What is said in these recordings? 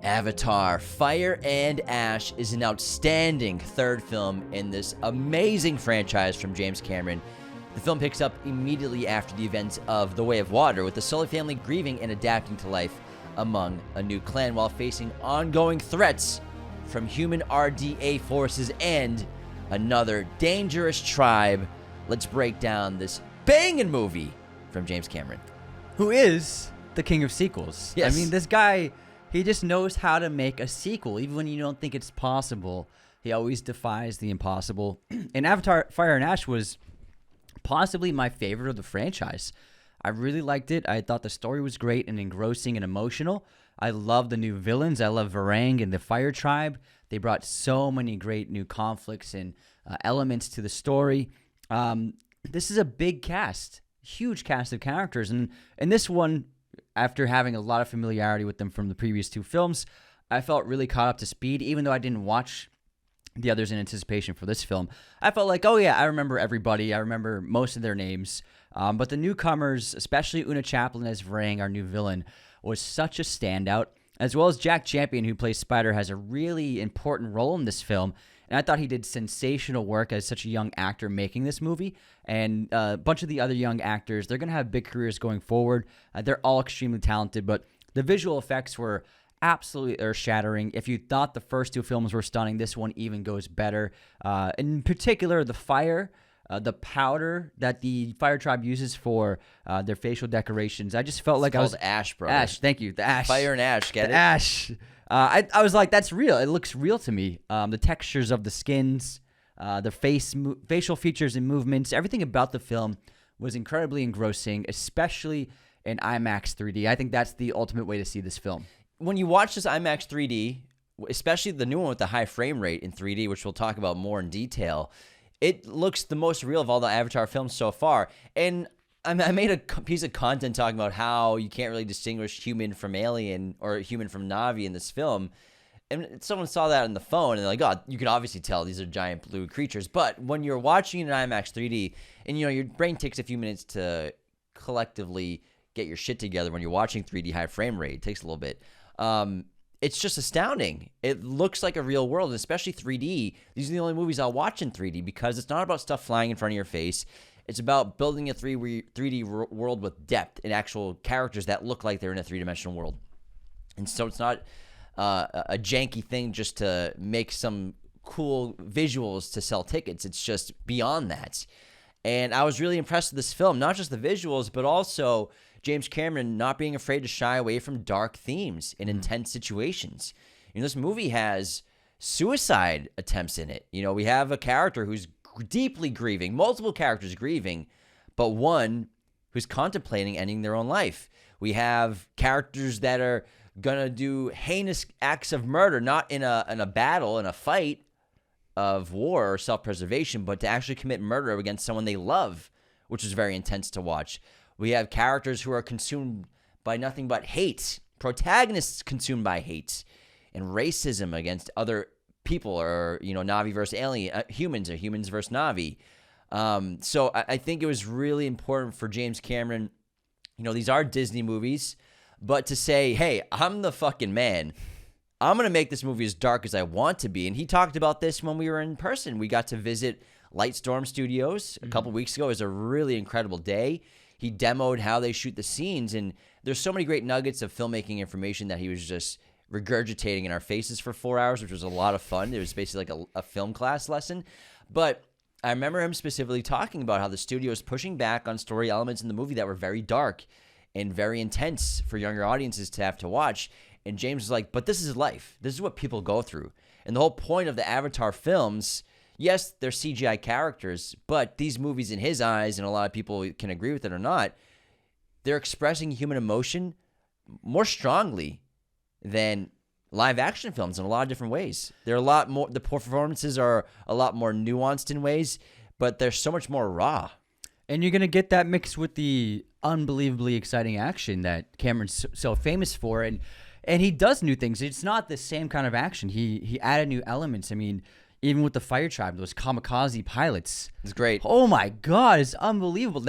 Avatar: Fire and Ash is an outstanding third film in this amazing franchise from James Cameron. The film picks up immediately after the events of The Way of Water, with the Sully family grieving and adapting to life among a new clan while facing ongoing threats from human RDA forces and another dangerous tribe. Let's break down this banging movie from James Cameron, who is the king of sequels. Yes. I mean, this guy, he just knows how to make a sequel. Even when you don't think it's possible, he always defies the impossible. And Avatar: Fire and Ash was possibly my favorite of the franchise. I really liked it. I thought the story was great and engrossing and emotional. I love the new villains. I love Varang and the Fire Tribe. They brought so many great new conflicts and elements to the story. This is a big cast, huge cast of characters. And this one, after having a lot of familiarity with them from the previous two films, I felt really caught up to speed, even though I didn't watch the others in anticipation for this film. I felt like, oh yeah, I remember everybody. I remember most of their names. But the newcomers, especially Una Chaplin as Varang, our new villain, was such a standout, as well as Jack Champion, who plays Spider, has a really important role in this film. And I thought he did sensational work as such a young actor making this movie. And a bunch of the other young actors, they're going to have big careers going forward. They're all extremely talented, but the visual effects were absolutely earth-shattering. If you thought the first two films were stunning, this one even goes better. In particular, the fire, the powder that the Fire Tribe uses for their facial decorations. I just felt like I was ash, brother. Ash, thank you. The ash. Fire and ash, get the it? Ash. I was like, that's real. It looks real to me. The textures of the skins, the facial features and movements, everything about the film was incredibly engrossing, especially in IMAX 3D. I think that's the ultimate way to see this film. When you watch this IMAX 3D, especially the new one with the high frame rate in 3D, which we'll talk about more in detail, it looks the most real of all the Avatar films so far. And I made a piece of content talking about how you can't really distinguish human from alien or human from Na'vi in this film. And someone saw that on the phone, and they're like, oh, you can obviously tell these are giant blue creatures. But when you're watching it in IMAX 3D, and your brain takes a few minutes to collectively get your shit together when you're watching 3D high frame rate, it takes a little bit. It's just astounding. It looks like a real world, and especially 3D. These are the only movies I'll watch in 3D because it's not about stuff flying in front of your face. It's about building a 3D world with depth and actual characters that look like they're in a three-dimensional world. And so it's not a janky thing just to make some cool visuals to sell tickets. It's just beyond that. And I was really impressed with this film, not just the visuals, but also James Cameron not being afraid to shy away from dark themes in intense situations. This movie has suicide attempts in it. We have a character who's deeply grieving, multiple characters grieving, but one who's contemplating ending their own life. We have characters that are gonna do heinous acts of murder, not in a battle, in a fight of war or self-preservation, but to actually commit murder against someone they love, which is very intense to watch. We have characters who are consumed by nothing but hate, protagonists consumed by hate, and racism against other people, or Na'vi versus alien humans, or humans versus Na'vi. So I think it was really important for James Cameron. These are Disney movies, but to say, hey, I'm the fucking man. I'm going to make this movie as dark as I want to be. And he talked about this when we were in person. We got to visit Lightstorm Studios a couple weeks ago. It was a really incredible day. He demoed how they shoot the scenes, and there's so many great nuggets of filmmaking information that he was just regurgitating in our faces for 4 hours, which was a lot of fun. It was basically like a film class lesson. But I remember him specifically talking about how the studio is pushing back on story elements in the movie that were very dark and very intense for younger audiences to have to watch. And James was like, but this is life. This is what people go through. And the whole point of the Avatar films, yes, they're CGI characters, but these movies in his eyes, and a lot of people can agree with it or not, they're expressing human emotion more strongly than live action films in a lot of different ways. They're a lot more, the performances are a lot more nuanced in ways, but they're so much more raw. And you're going to get that mixed with the unbelievably exciting action that Cameron's so famous for. And he does new things. It's not the same kind of action. He added new elements. I mean, even with the Fire Tribe, those kamikaze pilots. It's great. Oh my God, it's unbelievable.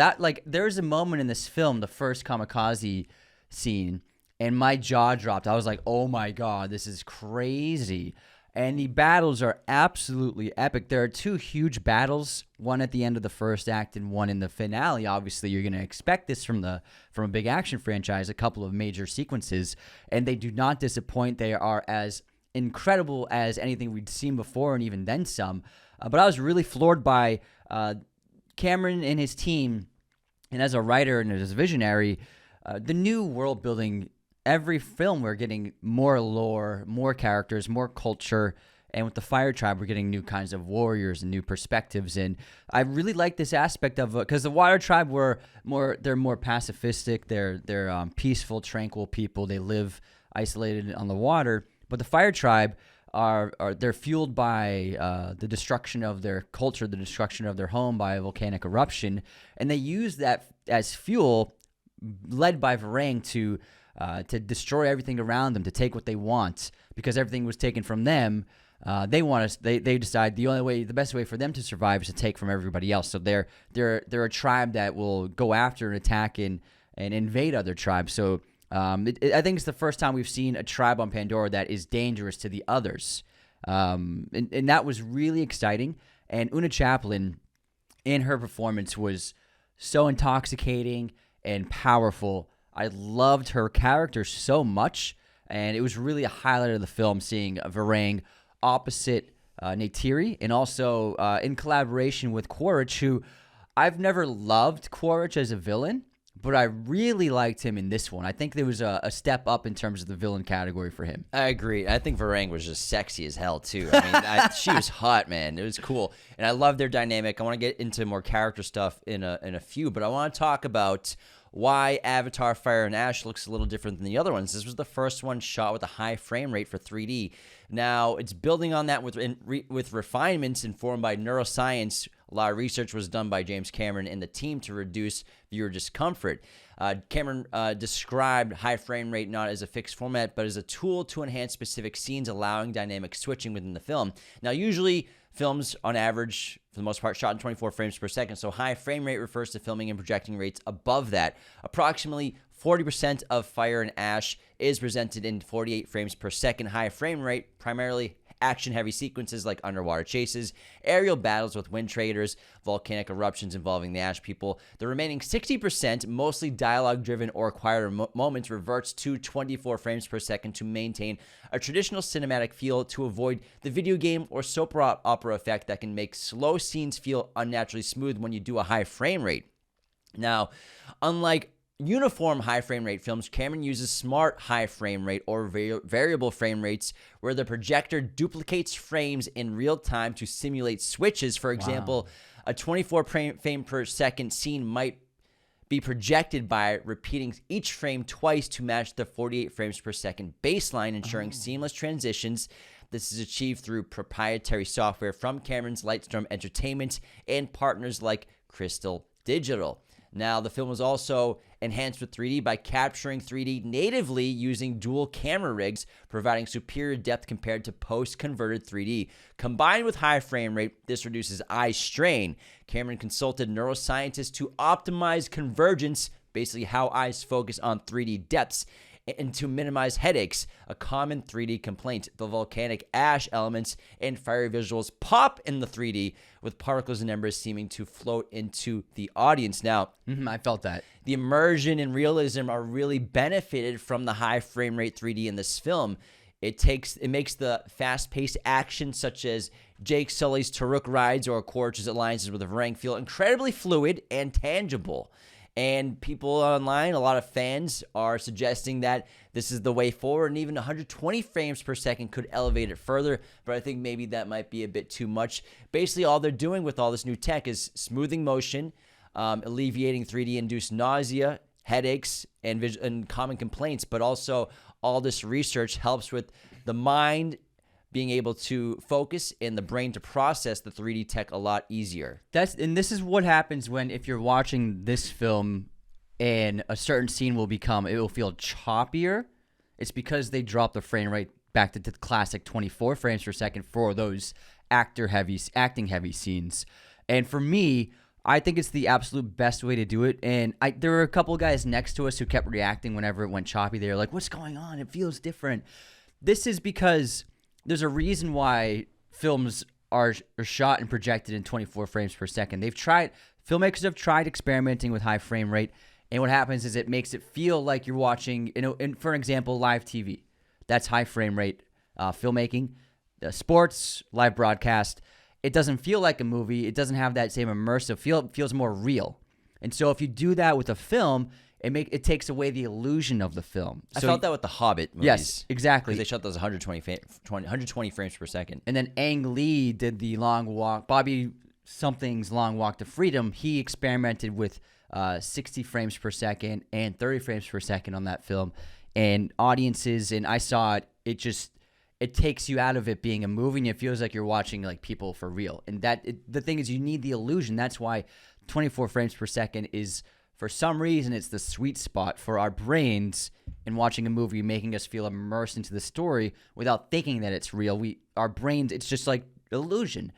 There's a moment in this film, the first kamikaze scene, and my jaw dropped. I was like, oh my God, this is crazy. And the battles are absolutely epic. There are two huge battles, one at the end of the first act and one in the finale. Obviously, you're going to expect this from a big action franchise, a couple of major sequences, and they do not disappoint. They are as incredible as anything we'd seen before and even then some. But I was really floored by Cameron and his team, and as a writer and as a visionary, the new world building. Every film we're getting more lore, more characters, more culture, and with the Fire Tribe we're getting new kinds of warriors and new perspectives. And I really like this aspect of it because the Water Tribe they're more pacifistic, they're peaceful, tranquil people. They live isolated on the water, but the Fire Tribe they're fueled by the destruction of their culture, the destruction of their home by a volcanic eruption, and they use that as fuel, led by Varang to destroy everything around them, to take what they want, because everything was taken from them. They decide the best way for them to survive is to take from everybody else. So they're a tribe that will go after and attack and invade other tribes. So I think it's the first time we've seen a tribe on Pandora that is dangerous to the others. And that was really exciting. And Una Chaplin, in her performance, was so intoxicating and powerful. I loved her character so much, and it was really a highlight of the film seeing Varang opposite Neytiri, and also in collaboration with Quaritch, who I've never loved Quaritch as a villain, but I really liked him in this one. I think there was a step up in terms of the villain category for him. I agree. I think Varang was just sexy as hell, too. I mean, she was hot, man. It was cool. And I love their dynamic. I want to get into more character stuff in a few, but I want to talk about why Avatar Fire and Ash looks a little different than the other ones. This was the first one shot with a high frame rate for 3D. Now, it's building on that with refinements informed by neuroscience. A lot of research was done by James Cameron and the team to reduce viewer discomfort. Cameron described high frame rate not as a fixed format, but as a tool to enhance specific scenes, allowing dynamic switching within the film. Now, usually films, on average, for the most part, shot in 24 frames per second, so high frame rate refers to filming and projecting rates above that. Approximately 40% of Fire and Ash is presented in 48 frames per second high frame rate, primarily action-heavy sequences like underwater chases, aerial battles with wind traders, volcanic eruptions involving the Ash people. The remaining 60%, mostly dialogue-driven or quieter moments, reverts to 24 frames per second to maintain a traditional cinematic feel, to avoid the video game or soap opera effect that can make slow scenes feel unnaturally smooth when you do a high frame rate. Now, unlike uniform high frame rate films, Cameron uses smart high frame rate or variable frame rates, where the projector duplicates frames in real time to simulate switches. For example, a 24 frame per second scene might be projected by repeating each frame twice to match the 48 frames per second baseline, ensuring seamless transitions. This is achieved through proprietary software from Cameron's Lightstorm Entertainment and partners like Crystal Digital. Now, the film was also enhanced with 3D by capturing 3D natively using dual camera rigs, providing superior depth compared to post-converted 3D. Combined with high frame rate, this reduces eye strain. Cameron consulted neuroscientists to optimize convergence, basically how eyes focus on 3D depths, and to minimize headaches, a common 3D complaint. The volcanic ash elements and fiery visuals pop in the 3D, with particles and embers seeming to float into the audience. Now, I felt that. The immersion and realism are really benefited from the high frame rate 3D in this film. It makes the fast-paced action, such as Jake Sully's Taruk rides or Quaritch's alliances with Varang, feel incredibly fluid and tangible. And people online, a lot of fans, are suggesting that this is the way forward, and even 120 frames per second could elevate it further, but I think maybe that might be a bit too much. Basically, all they're doing with all this new tech is smoothing motion, alleviating 3D-induced nausea, headaches, and common complaints, but also all this research helps with the mind being able to focus and the brain to process the 3D tech a lot easier. This is what happens if you're watching this film and a certain scene will feel choppier. It's because they drop the frame rate back to the classic 24 frames per second for those acting heavy scenes. And for me, I think it's the absolute best way to do it. And there were a couple guys next to us who kept reacting whenever it went choppy. They were like, "What's going on? It feels different." This is because there's a reason why films are shot and projected in 24 frames per second. Filmmakers have tried experimenting with high frame rate, and what happens is it makes it feel like you're watching, for example, live TV. That's high frame rate filmmaking. Sports, live broadcast, it doesn't feel like a movie. It doesn't have that same immersive feel. It feels more real. And so if you do that with a film, it takes away the illusion of the film. I felt that with the Hobbit movies. Yes, exactly. Because they shot those 120 frames per second. And then Ang Lee did the long walk. Bobby something's Long Walk to Freedom. He experimented with 60 frames per second and 30 frames per second on that film. And audiences, and I saw it, it takes you out of it being a movie, and it feels like you're watching like people for real. And the thing is, you need the illusion. That's why 24 frames per second is, for some reason, it's the sweet spot for our brains in watching a movie, making us feel immersed into the story without thinking that it's real. Our brains, it's just like illusion.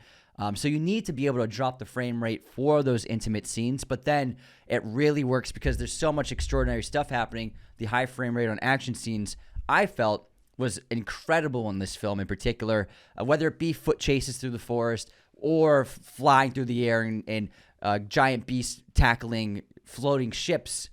So you need to be able to drop the frame rate for those intimate scenes, but then it really works because there's so much extraordinary stuff happening. The high frame rate on action scenes, I felt, was incredible in this film in particular, whether it be foot chases through the forest or flying through the air and giant beasts tackling floating ships.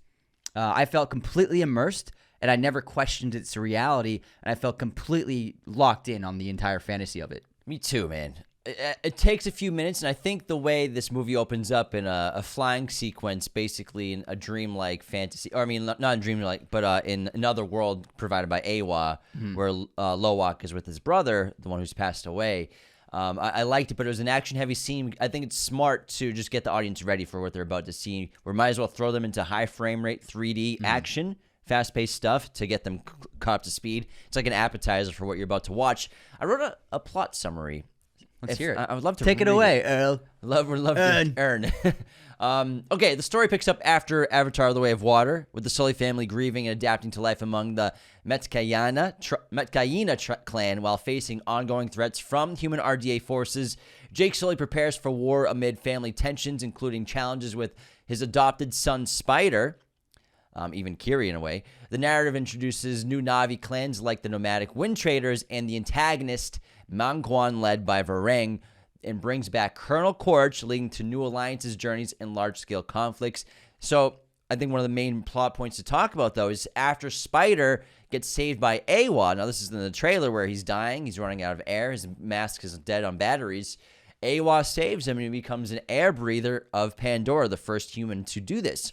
I felt completely immersed, and I never questioned its reality, and I felt completely locked in on the entire fantasy of it. Me too, man. It takes a few minutes, and I think the way this movie opens up in a flying sequence, basically in a dreamlike fantasy, or I mean, not a dreamlike, but in another world provided by Eywa, where Lowak is with his brother, the one who's passed away. I liked it, but it was an action-heavy scene. I think it's smart to just get the audience ready for what they're about to see. We might as well throw them into high frame rate 3D action, fast-paced stuff to get them caught up to speed. It's like an appetizer for what you're about to watch. I wrote a plot summary. Let's hear it. I would love to take it away, Earl. Would love to earn. Okay, the story picks up after Avatar: The Way of Water, with the Sully family grieving and adapting to life among the Metkayina clan while facing ongoing threats from human RDA forces. Jake Sully prepares for war amid family tensions, including challenges with his adopted son Spider, even Kiri in a way. The narrative introduces new Na'vi clans like the nomadic Wind Traders and the antagonist Mangwan, led by Varang, and brings back Colonel Quaritch, leading to new alliances, journeys, and large-scale conflicts. So I think one of the main plot points to talk about, though, is after Spider gets saved by Eywa. Now, this is in the trailer where he's dying. He's running out of air. His mask is dead on batteries. Eywa saves him, and he becomes an air breather of Pandora, the first human to do this.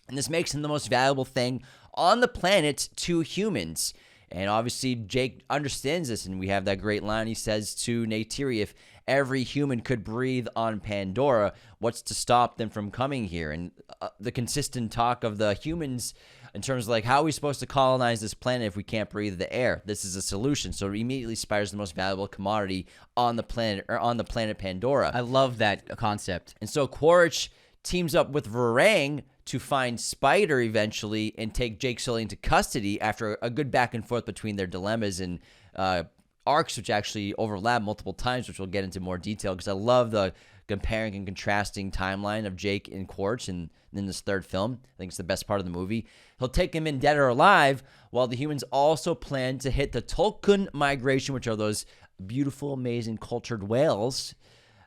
And this makes him the most valuable thing on the planet to humans. And obviously, Jake understands this, and we have that great line he says to Neytiri, if every human could breathe on Pandora, what's to stop them from coming here? And the consistent talk of the humans in terms of, like, how are we supposed to colonize this planet if we can't breathe the air? This is a solution. So immediately Spider's the most valuable commodity on the planet, or on the planet Pandora. I love that concept. And so Quaritch teams up with Varang to find Spider eventually and take Jake Sully into custody after a good back and forth between their dilemmas and arcs, which actually overlap multiple times, which we'll get into more detail, because I love the comparing and contrasting timeline of Jake and Quaritch in this third film. I think it's the best part of the movie. He'll take him in dead or alive, while the humans also plan to hit the Tulkun migration, which are those beautiful, amazing, cultured whales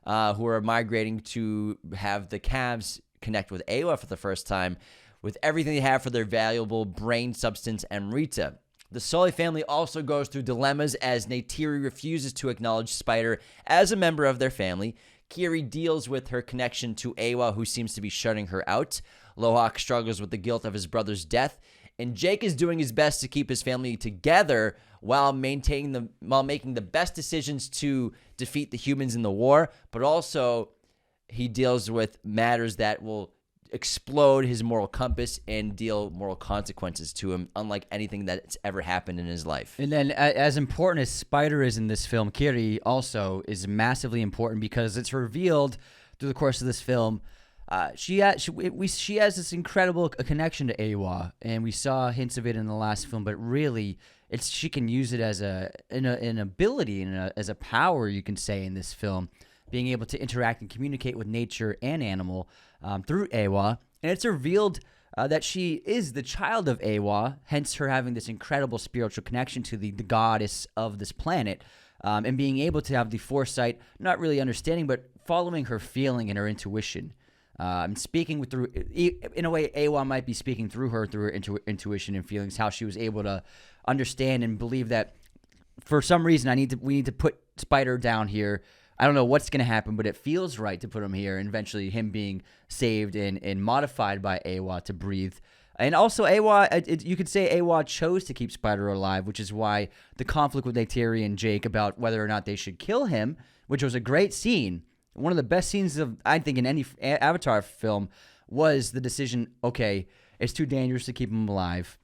who are migrating to have the calves connect with Eywa for the first time, with everything they have for their valuable brain substance, Amrita. The Sully family also goes through dilemmas as Neytiri refuses to acknowledge Spider as a member of their family. Kiri deals with her connection to Eywa, who seems to be shutting her out. Lohak struggles with the guilt of his brother's death. And Jake is doing his best to keep his family together while making the best decisions to defeat the humans in the war, but also he deals with matters that will explode his moral compass and deal moral consequences to him, unlike anything that's ever happened in his life. And then as important as Spider is in this film, Kiri also is massively important because it's revealed through the course of this film. She has this incredible connection to Eywa, and we saw hints of it in the last film, but really she can use it as an ability and as a power, you can say, in this film. being able to interact and communicate with nature and animal through Eywa. And it's revealed that she is the child of Eywa, hence her having this incredible spiritual connection to the goddess of this planet, and being able to have the foresight, not really understanding, but following her feeling and her intuition. And speaking through, in a way, Eywa might be speaking through her intuition and feelings, how she was able to understand and believe that for some reason we need to put Spider down here. I don't know what's going to happen, but it feels right to put him here, and eventually him being saved and modified by Eywa to breathe. And also Eywa, you could say Eywa chose to keep Spider alive, which is why the conflict with Neytiri and Jake about whether or not they should kill him, which was a great scene. One of the best scenes I think in any Avatar film was the decision, okay, it's too dangerous to keep him alive.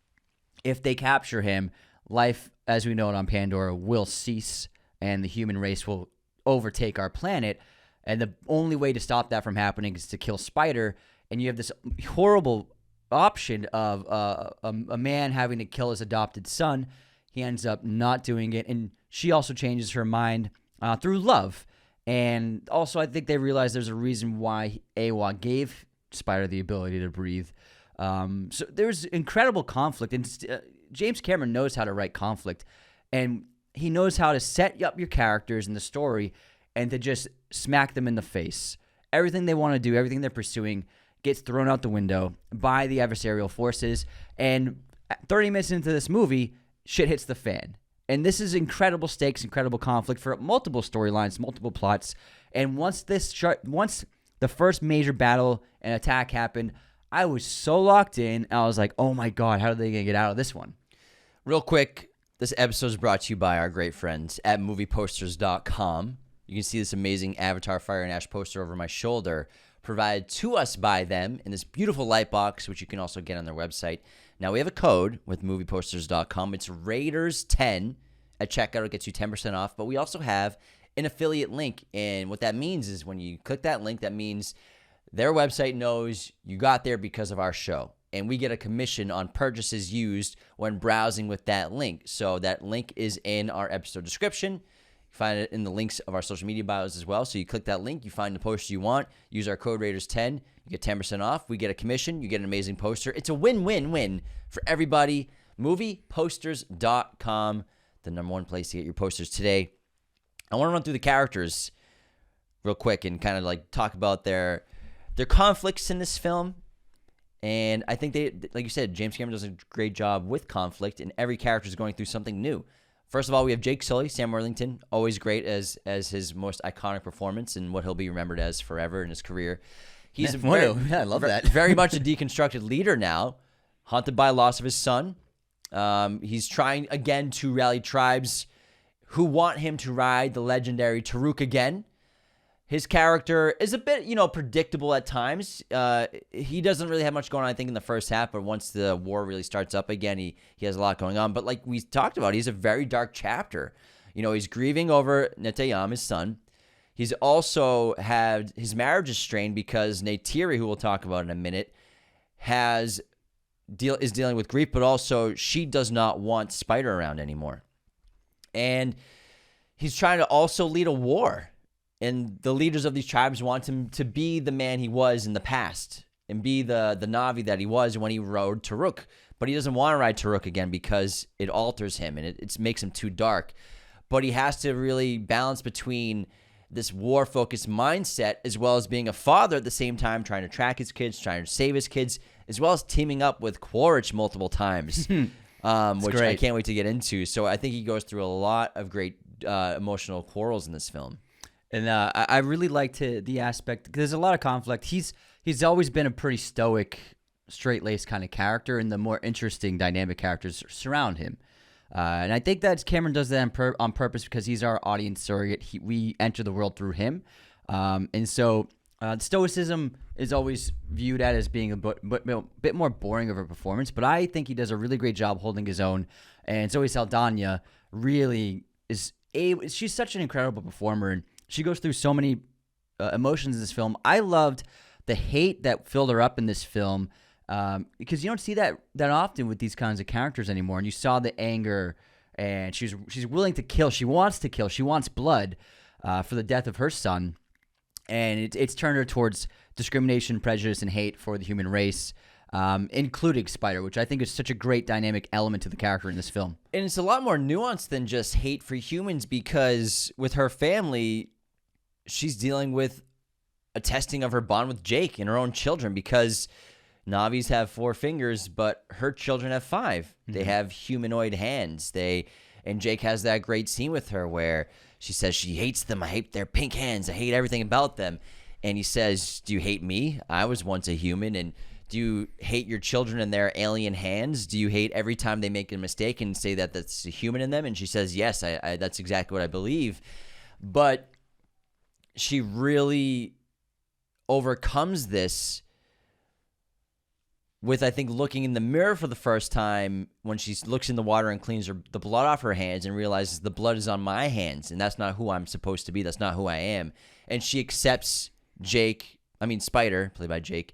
If they capture him, life as we know it on Pandora will cease, and the human race will overtake our planet. And the only way to stop that from happening is to kill Spider. And you have this horrible option of a man having to kill his adopted son. He ends up not doing it, and she also changes her mind through love. And also, I think they realize there's a reason why Eywa gave Spider the ability to breathe. So there's incredible conflict, and James Cameron knows how to write conflict, and he knows how to set up your characters in the story and to just smack them in the face. Everything they want to do, everything they're pursuing, gets thrown out the window by the adversarial forces. And 30 minutes into this movie, shit hits the fan. And this is incredible stakes, incredible conflict for multiple storylines, multiple plots. And once the first major battle and attack happened, I was so locked in. I was like, oh my God, how are they going to get out of this one? Real quick, this episode is brought to you by our great friends at movieposters.com. You can see this amazing Avatar Fire and Ash poster over my shoulder, provided to us by them in this beautiful light box, which you can also get on their website. Now, we have a code with movieposters.com. It's Raiders10 at checkout. It gets you 10% off. But we also have an affiliate link. And what that means is when you click that link, that means their website knows you got there because of our show. And we get a commission on purchases used when browsing with that link. So that link is in our episode description. You find it in the links of our social media bios as well. So you click that link, you find the poster you want, use our code Raiders10, you get 10% off. We get a commission, you get an amazing poster. It's a win-win-win for everybody. Movieposters.com, the number one place to get your posters today. I want to run through the characters real quick and kind of like talk about their conflicts in this film. And I think they, like you said, James Cameron does a great job with conflict, and every character is going through something new. First of all, we have Jake Sully, Sam Worthington, always great as his most iconic performance and what he'll be remembered as forever in his career. He's I love that. Very much a deconstructed leader now, haunted by loss of his son. He's trying again to rally tribes who want him to ride the legendary Taruk again. His character is a bit, predictable at times. He doesn't really have much going on, I think, in the first half, but once the war really starts up again, he has a lot going on. But like we talked about, he's a very dark chapter. He's grieving over Netayam, his son. He's also had his marriage is strained because Neytiri, who we'll talk about in a minute, is dealing with grief, but also she does not want Spider around anymore. And he's trying to also lead a war. And the leaders of these tribes want him to be the man he was in the past and be the Na'vi that he was when he rode Taruk. But he doesn't want to ride Taruk again because it alters him and it makes him too dark. But he has to really balance between this war-focused mindset as well as being a father at the same time, trying to track his kids, trying to save his kids, as well as teaming up with Quaritch multiple times, which great. I can't wait to get into. So I think he goes through a lot of great emotional quarrels in this film. And I really liked the aspect, because there's a lot of conflict. He's always been a pretty stoic, straight-laced kind of character, and the more interesting, dynamic characters surround him. And I think that Cameron does that on purpose because he's our audience surrogate. We enter the world through him. And so stoicism is always viewed as being a bit more boring of a performance, but I think he does a really great job holding his own. And Zoe Saldana really she's such an incredible performer, and she goes through so many emotions in this film. I loved the hate that filled her up in this film because you don't see that often with these kinds of characters anymore. And you saw the anger, and she's willing to kill. She wants to kill. She wants blood for the death of her son. and it's turned her towards discrimination, prejudice, and hate for the human race, including Spider, which I think is such a great dynamic element to the character in this film. And it's a lot more nuanced than just hate for humans, because with her family, she's dealing with a testing of her bond with Jake and her own children, because Navis have 4 fingers, but her children have 5. They have humanoid hands. And Jake has that great scene with her where she says she hates them. I hate their pink hands. I hate everything about them. And he says, do you hate me? I was once a human. And do you hate your children and their alien hands? Do you hate every time they make a mistake and say that that's a human in them? And she says, yes, I that's exactly what I believe. But she really overcomes this with, I think, looking in the mirror for the first time when she looks in the water and cleans the blood off her hands and realizes the blood is on my hands, and that's not who I'm supposed to be. That's not who I am. And she accepts Spider, played by Jack,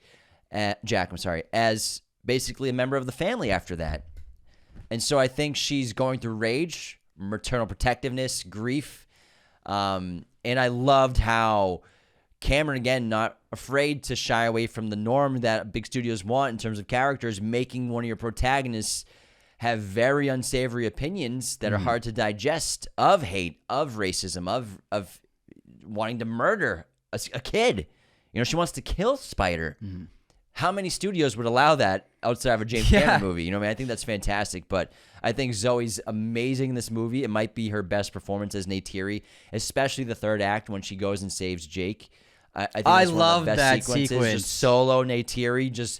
as basically a member of the family after that. And so I think she's going through rage, maternal protectiveness, grief. And I loved how Cameron, again, not afraid to shy away from the norm that big studios want in terms of characters, making one of your protagonists have very unsavory opinions that are hard to digest, of hate, of racism, of wanting to murder a kid. She wants to kill Spider. How many studios would allow that outside of a James Cameron movie? I think that's fantastic. But I think Zoe's amazing in this movie. It might be her best performance as Neytiri, especially the third act when she goes and saves Jake. I think I it's one love of the best that sequences. Just solo Neytiri, just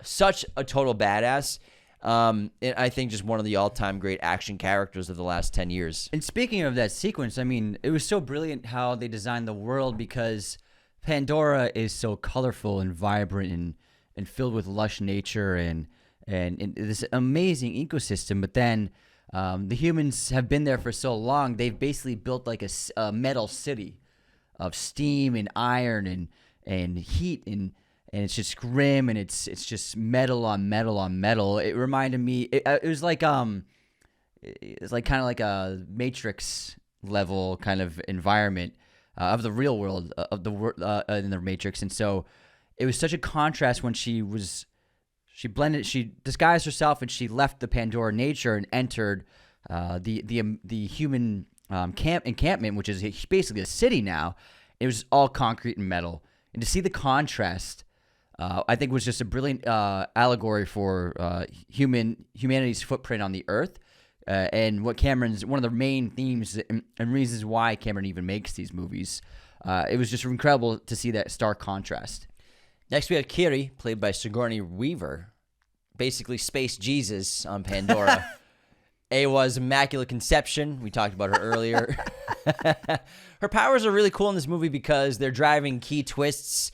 such a total badass. And I think just one of the all-time great action characters of the last 10 years. And speaking of that sequence, it was so brilliant how they designed the world, because Pandora is so colorful and vibrant and filled with lush nature and this amazing ecosystem. But then the humans have been there for so long, they've basically built like a metal city of steam and iron and heat, and it's just grim, and it's just metal on metal on metal. It reminded me, it was like it's like kind of like a Matrix level kind of environment of the real world of the in the Matrix. And so it was such a contrast when she disguised herself and she left the Pandora nature and entered the human encampment, which is basically a city now. It was all concrete and metal, and to see the contrast, I think, was just a brilliant allegory for humanity's footprint on the earth, and what one of the main themes and reasons why Cameron even makes these movies. It was just incredible to see that stark contrast. Next, we have Kiri, played by Sigourney Weaver, basically Space Jesus on Pandora. Eywa's immaculate conception. We talked about her earlier. Her powers are really cool in this movie because they're driving key twists.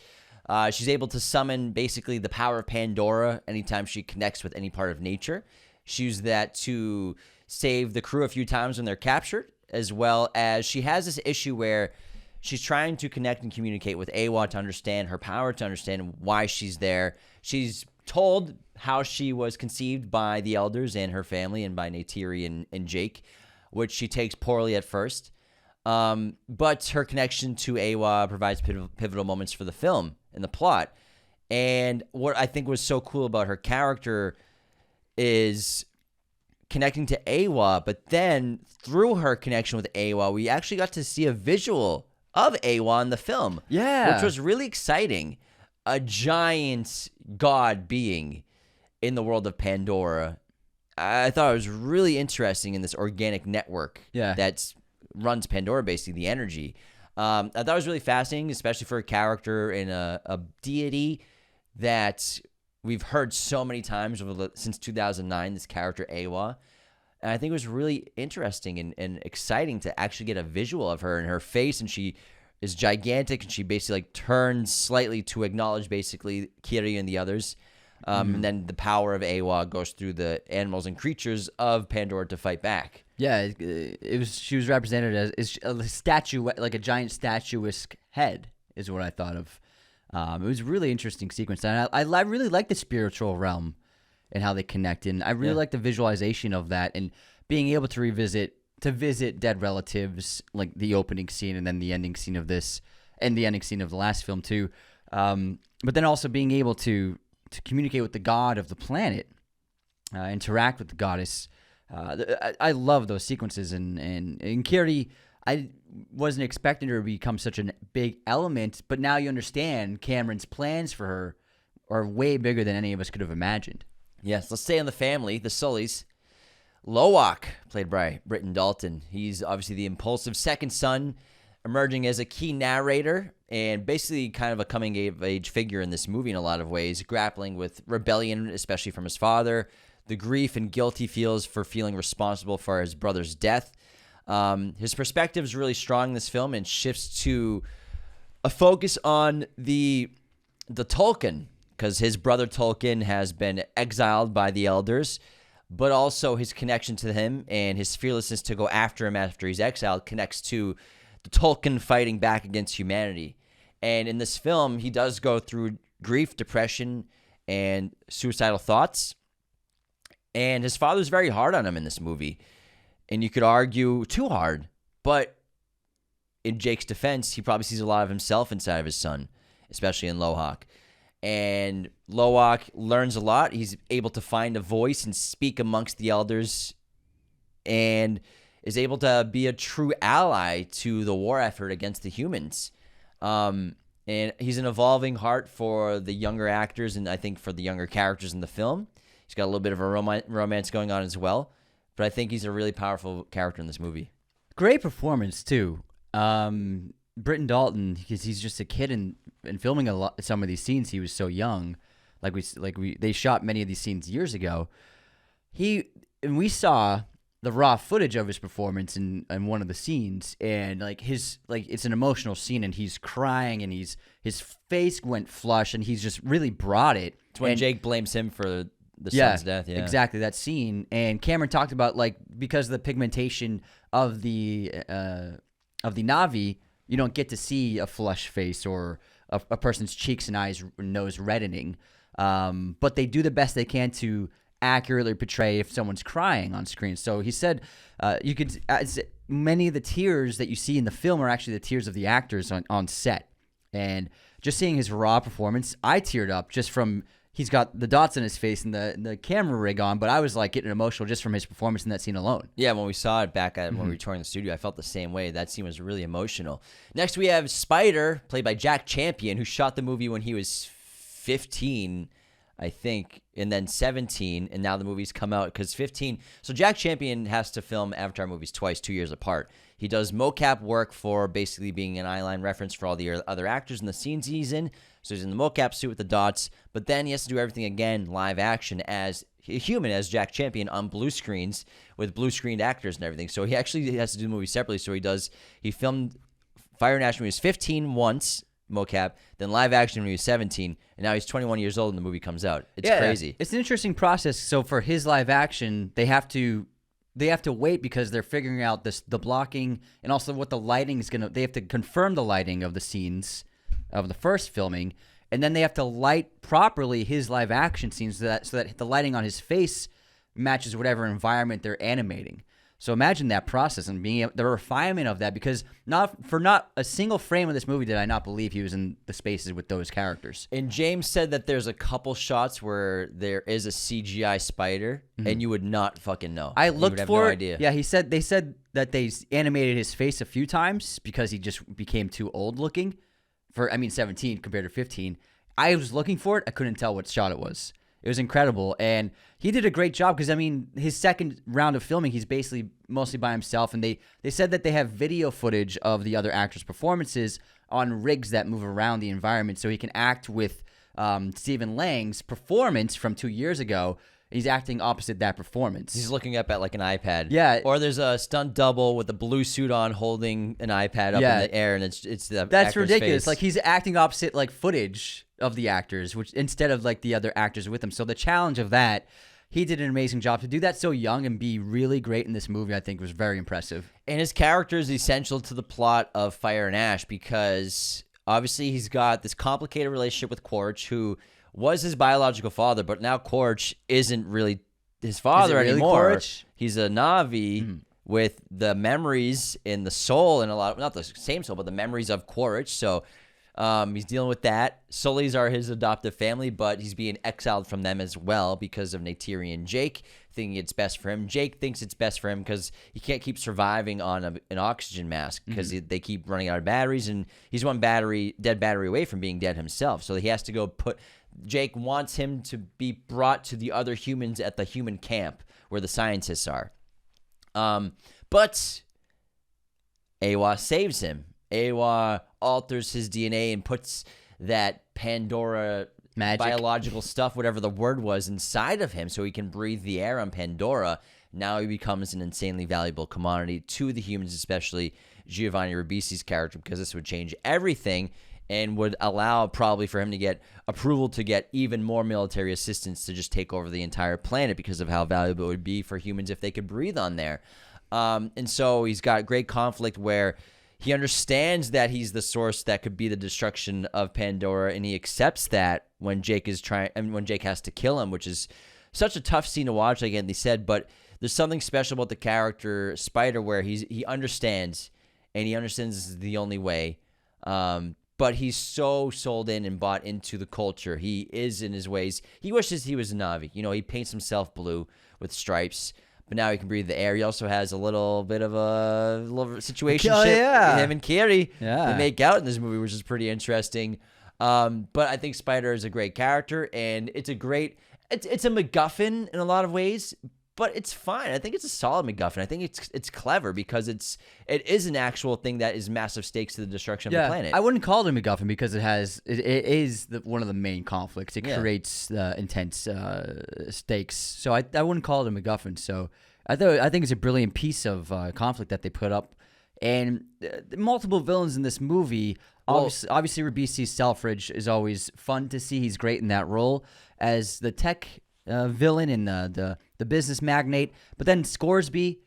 She's able to summon basically the power of Pandora anytime she connects with any part of nature. She used that to save the crew a few times when they're captured, as well as she has this issue where she's trying to connect and communicate with Eywa to understand her power, to understand why she's there. She's told how she was conceived by the elders and her family and by Neytiri and Jake, which she takes poorly at first. But her connection to Eywa provides pivotal moments for the film and the plot. And what I think was so cool about her character is connecting to Eywa, but then through her connection with Eywa, we actually got to see a visual of Eywa in the film. Yeah. Which was really exciting. A giant god being in the world of Pandora. I thought it was really interesting in this organic network that runs Pandora, basically, the energy. I thought it was really fascinating, especially for a character in a deity that we've heard so many times since 2009, this character Eywa. And I think it was really interesting and exciting to actually get a visual of her and her face, and she is gigantic, and she basically turns slightly to acknowledge basically Kiri and the others. And then the power of Eywa goes through the animals and creatures of Pandora to fight back. Yeah, she was represented as a statue, like a giant statuesque head, is what I thought of. It was a really interesting sequence, and I really like the spiritual realm and how they connect. And I really like the visualization of that, and being able to visit dead relatives, like the opening scene and then the ending scene of this, and the ending scene of the last film too. But then also being able to communicate with the god of the planet, interact with the goddess. I love those sequences, and Kiri, I wasn't expecting her to become such a big element, but now you understand Cameron's plans for her are way bigger than any of us could have imagined. Yes, let's stay on the family, the Sullys. Lowak, played by Britton Dalton. He's obviously the impulsive second son, emerging as a key narrator and basically kind of a coming-of-age figure in this movie in a lot of ways, grappling with rebellion, especially from his father, the grief and guilt he feels for feeling responsible for his brother's death. His perspective is really strong in this film and shifts to a focus on the Tolkien, because his brother Tolkien has been exiled by the elders, but also his connection to him and his fearlessness to go after him after he's exiled connects to the Tolkien fighting back against humanity. And in this film, he does go through grief, depression, and suicidal thoughts. And his father's very hard on him in this movie. And you could argue too hard. But in Jake's defense, he probably sees a lot of himself inside of his son, especially in Lowak. And Lowak learns a lot. He's able to find a voice and speak amongst the elders and is able to be a true ally to the war effort against the humans. And he's an evolving heart for the younger actors and I think for the younger characters in the film. He's got a little bit of a romance going on as well. But I think he's a really powerful character in this movie. Great performance, too. Britton Dalton, because he's just a kid and filming some of these scenes, he was so young. They shot many of these scenes years ago. We saw the raw footage of his performance in one of the scenes, and it's an emotional scene, and he's crying, and his face went flush, and he's just really brought it. It's when Jake blames him for the son's death. Yeah, exactly, that scene. And Cameron talked about because of the pigmentation of the Na'vi, you don't get to see a flush face or a person's cheeks and eyes and nose reddening. But they do the best they can to accurately portray if someone's crying on screen. So he said many of the tears that you see in the film are actually the tears of the actors on set. And just seeing his raw performance, I teared up just from... He's got the dots in his face and the camera rig on, but I was getting emotional just from his performance in that scene alone. Yeah, when we saw it back when we were touring the studio, I felt the same way. That scene was really emotional. Next, we have Spider, played by Jack Champion, who shot the movie when he was 15, I think, and then 17, and now the movie's come out because 15. So Jack Champion has to film Avatar movies twice, 2 years apart. He does mocap work for basically being an eyeline reference for all the other actors in the scenes he's in. So he's in the mocap suit with the dots, but then he has to do everything again live action as a human, as Jack Champion on blue screens with blue screened actors and everything. So he actually has to do the movie separately. So he filmed Fire and Ash when he was 15 once, mocap, then live action when he was 17, and now he's 21 years old and the movie comes out. It's crazy. It's an interesting process. So for his live action, they have to wait because they're figuring out the blocking and also what the lighting is they have to confirm the lighting of the scenes of the first filming, and then they have to light properly his live action scenes so that the lighting on his face matches whatever environment they're animating. So imagine that process and the refinement of that, because not a single frame of this movie did I not believe he was in the spaces with those characters. And James said that there's a couple shots where there is a CGI spider, and you would not fucking know. I looked for no it. Idea. Yeah, they said that they animated his face a few times because he just became too old looking. 17 compared to 15. I was looking for it. I couldn't tell what shot it was. It was incredible. And he did a great job because, his second round of filming, he's basically mostly by himself. And they said that they have video footage of the other actors' performances on rigs that move around the environment so he can act with Stephen Lang's performance from 2 years ago. He's acting opposite that performance. He's looking up at an iPad. Yeah. Or there's a stunt double with a blue suit on holding an iPad up in the air, and it's the That's actor's ridiculous. face. He's acting opposite footage of the actors, which instead of the other actors with him. So the challenge of that, he did an amazing job. To do that so young and be really great in this movie, I think was very impressive. And his character is essential to the plot of Fire and Ash because obviously he's got this complicated relationship with Quaritch, who was his biological father, but now Quaritch isn't really his father really anymore. Quaritch? He's a Na'vi with the memories in the soul and not the same soul, but the memories of Quaritch. So he's dealing with that. Sully's are his adoptive family, but he's being exiled from them as well because of Neytiri and Jake, thinking it's best for him. Jake thinks it's best for him because he can't keep surviving on an oxygen mask because they keep running out of batteries, and he's one dead battery away from being dead himself. So he has to go Jake wants him to be brought to the other humans at the human camp where the scientists are. But Eywa saves him. Eywa alters his DNA and puts that Pandora magic biological stuff, whatever the word was, inside of him so he can breathe the air on Pandora. Now he becomes an insanely valuable commodity to the humans, especially Giovanni Ribisi's character, because this would change everything and would allow probably for him to get approval to get even more military assistance to just take over the entire planet because of how valuable it would be for humans if they could breathe on there. And so he's got great conflict where he understands that he's the source that could be the destruction of Pandora, and he accepts that when Jake has to kill him, which is such a tough scene to watch, like Anthony said. But there's something special about the character Spider, where he understands, and he understands this is the only way. But he's so sold in and bought into the culture. He is in his ways. He wishes he was a Na'vi. He paints himself blue with stripes. But now he can breathe the air. He also has a little bit of a little situation with him and Kiri. Yeah. They make out in this movie, which is pretty interesting. But I think Spider is a great character, and it's a MacGuffin in a lot of ways, but it's fine. I think it's a solid MacGuffin. I think it's clever because it is an actual thing that is massive stakes to the destruction of the planet. I wouldn't call it a MacGuffin because it is one of the main conflicts. It creates intense stakes. So I wouldn't call it a MacGuffin. So I think it's a brilliant piece of conflict that they put up, and multiple villains in this movie. Obviously, Ribisi Selfridge is always fun to see. He's great in that role as the tech villain and the business magnate. But then Scoresby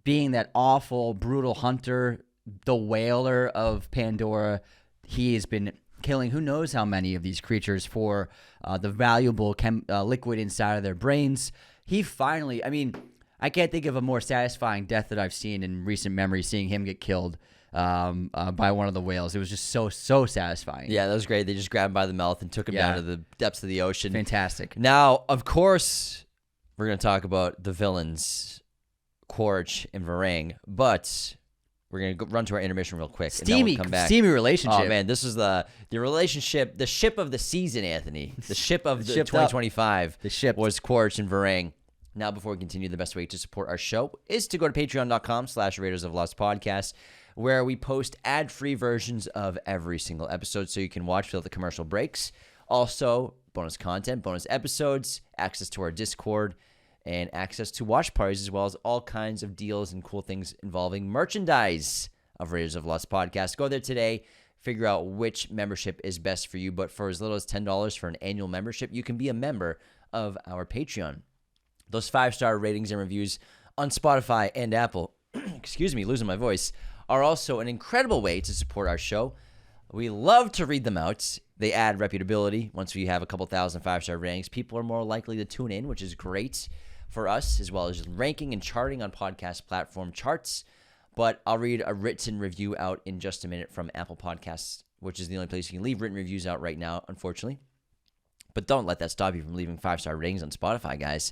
being that awful, brutal hunter, the whaler of Pandora. He has been killing who knows how many of these creatures for the valuable liquid inside of their brains. He finally, I can't think of a more satisfying death that I've seen in recent memory, seeing him get killed by one of the whales. It was just so satisfying. Yeah, that was great. They just grabbed him by the mouth and took him down to the depths of the ocean. Fantastic. Now, of course, we're going to talk about the villains, Quaritch and Varang, but we're going to run to our intermission real quick. And then we'll come back. Steamy relationship. Oh, man, this is the relationship, the ship of the season, Anthony. The ship of the 2025 The ship was Quaritch and Varang. Now, before we continue, the best way to support our show is to go to patreon.com/Raiders of Lost Podcast, where we post ad-free versions of every single episode so you can watch without the commercial breaks. Also, bonus content, bonus episodes, access to our Discord, and access to watch parties, as well as all kinds of deals and cool things involving merchandise of Raiders of Lost Podcast. Go there today, figure out which membership is best for you, but for as little as $10 for an annual membership, you can be a member of our Patreon. Those 5-star ratings and reviews on Spotify and Apple, excuse me, losing my voice, are also an incredible way to support our show. We love to read them out. They add reputability. Once we have a couple thousand 5-star ratings, people are more likely to tune in, which is great for us, as well as ranking and charting on podcast platform charts. But I'll read a written review out in just a minute from Apple Podcasts, which is the only place you can leave written reviews out right now, unfortunately. But don't let that stop you from leaving 5-star ratings on Spotify, guys.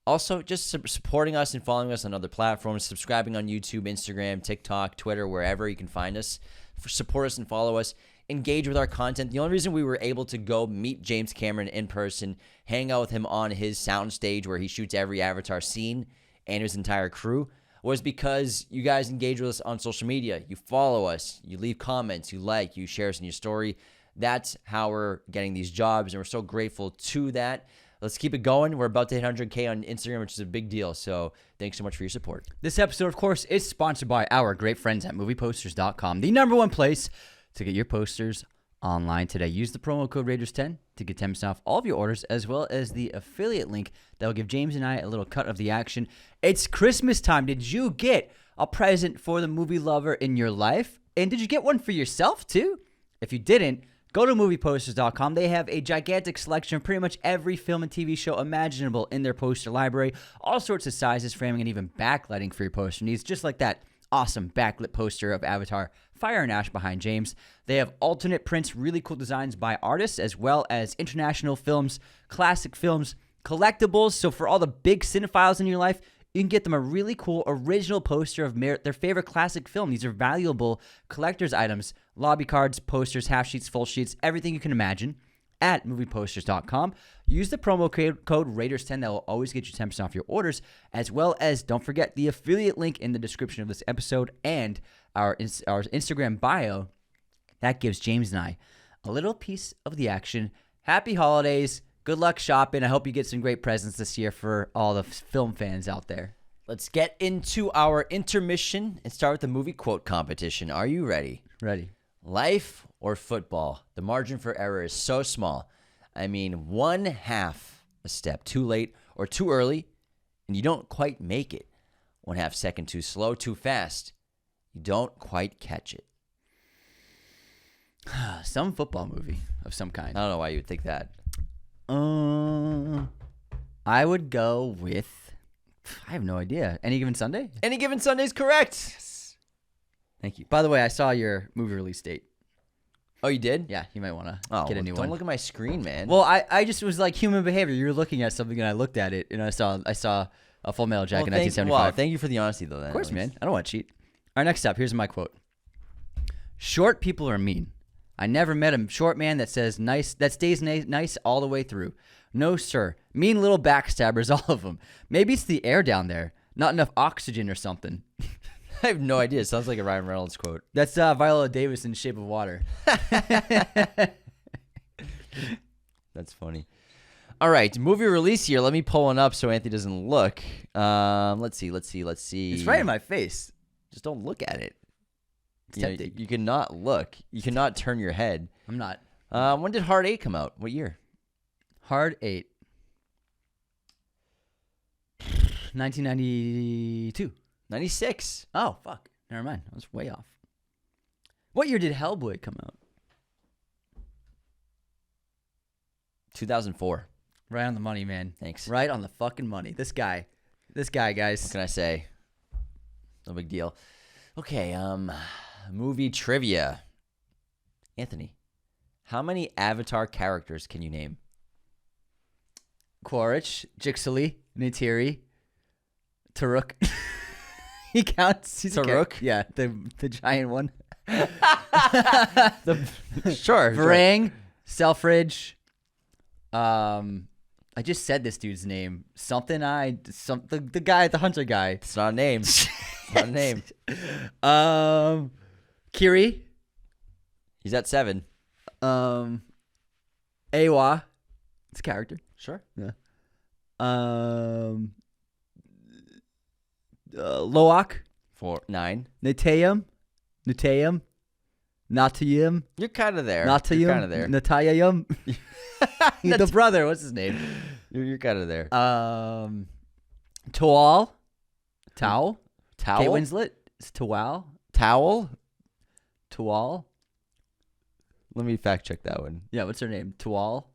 Also, just supporting us and following us on other platforms, subscribing on YouTube, Instagram, TikTok, Twitter, wherever you can find us. Support us and follow us. Engage with our content. The only reason we were able to go meet James Cameron in person, hang out with him on his soundstage where he shoots every Avatar scene and his entire crew, was because you guys engage with us on social media. You follow us. You leave comments. You like. You share us in your story. That's how we're getting these jobs, and we're so grateful to that. Let's keep it going. We're about to hit 100K on Instagram, which is a big deal. So thanks so much for your support. This episode, of course, is sponsored by our great friends at movieposters.com, the #1 place to get your posters online today. Use the promo code Raiders10 to get 10% off all of your orders, as well as the affiliate link that will give James and I a little cut of the action. It's Christmas time. Did you get a present for the movie lover in your life? And did you get one for yourself, too? If you didn't, Go to movieposters.com. They have a gigantic selection of pretty much every film and TV show imaginable in their poster library. All sorts of sizes, framing, and even backlighting for your poster needs, just like that awesome backlit poster of Avatar Fire and Ash behind James. They have alternate prints, really cool designs by artists, as well as international films, classic films, collectibles. So for all the big cinephiles in your life, you can get them a really cool original poster of their favorite classic film. These are valuable collector's items, lobby cards, posters, half sheets, full sheets, everything you can imagine at movieposters.com. Use the promo code Raiders10. That will always get you 10% off your orders, as well as don't forget the affiliate link in the description of this episode and our Instagram bio. That gives James and I a little piece of the action. Happy holidays. Good luck shopping. I hope you get some great presents this year for all the film fans out there. Let's get into our intermission and start with the movie quote competition. Are you ready? Ready. Life or football? The margin for error is so small. I mean, 1/2 a step too late or too early, and you don't quite make it. 1/2 second too slow, too fast. You don't quite catch it. Some football movie of some kind. I don't know why you would think that. I would go with, I have no idea. Any Given Sunday? Any Given Sunday is correct. Yes. Thank you. By the way, I saw your movie release date. Oh, you did? Yeah, you might want to get a new don't one. look at my screen, man. Well, I just was like human behavior. You were looking at something and I looked at it and I saw a Full Metal Jacket in 1975. Thank you for the honesty, though. Then, of course, man. I don't want to cheat. All right, next up. Here's my quote. Short people are mean. I never met a short man that says nice, that stays nice all the way through. No, sir. Mean little backstabbers, all of them. Maybe it's the air down there. Not enough oxygen or something. I have no idea. It sounds like a Ryan Reynolds quote. That's Viola Davis in Shape of Water. That's funny. All right, movie release year. Let me pull one up so Anthony doesn't look. Let's see. It's right in my face. Just don't look at it. It's tempting. You cannot look. You cannot turn your head. I'm not. When did Hard 8 come out? What year? Hard 8. 1992. 96. Oh, fuck. Never mind. I was way off. What year did Hellboy come out? 2004. Right on the money, man. Thanks. Right on the fucking money. This guy, guys. What can I say? No big deal. Okay, movie trivia. Anthony, how many Avatar characters can you name? Quaritch, Sully, Neytiri, Taruk. He counts. He's Taruk? Yeah, the giant one. Sure. Varang, Selfridge. I just said this dude's name. The guy, the hunter guy. It's not a name. It's not a name. Kiri. He's at 7. Eywa. It's a character. Sure. Yeah. Loak. 9. Natayam. Natayam. You're kind of there. Natayam. You're kind of there. Natayam. The brother. What's his name? You're kind of there. Towal. Towel? Kate Winslet. It's Towal. Towel? Towal. Let me fact check that one. Yeah, what's her name? Towal.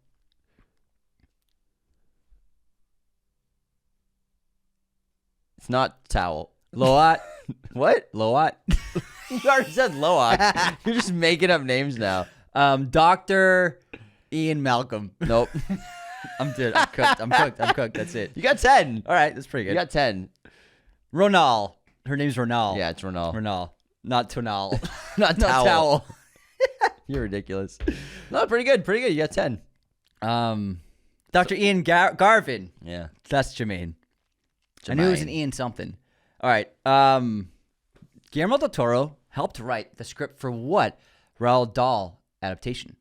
It's not towel. Loat. What? Loat. You already said Loak. You're just making up names now. Dr. Ian Malcolm. Nope. I'm good. I'm cooked. That's it. You got 10. All right, that's pretty good. You got 10. Ronal. Her name's Ronal. Yeah, it's Ronal. Ronal. Not Tonal. Not Not towel. Towel. You're ridiculous. No, pretty good. Pretty good. You got 10. Dr. Ian Garvin. Yeah. That's Jermaine. I knew it was an Ian something. All right. Guillermo del Toro helped write the script for what Roald Dahl adaptation?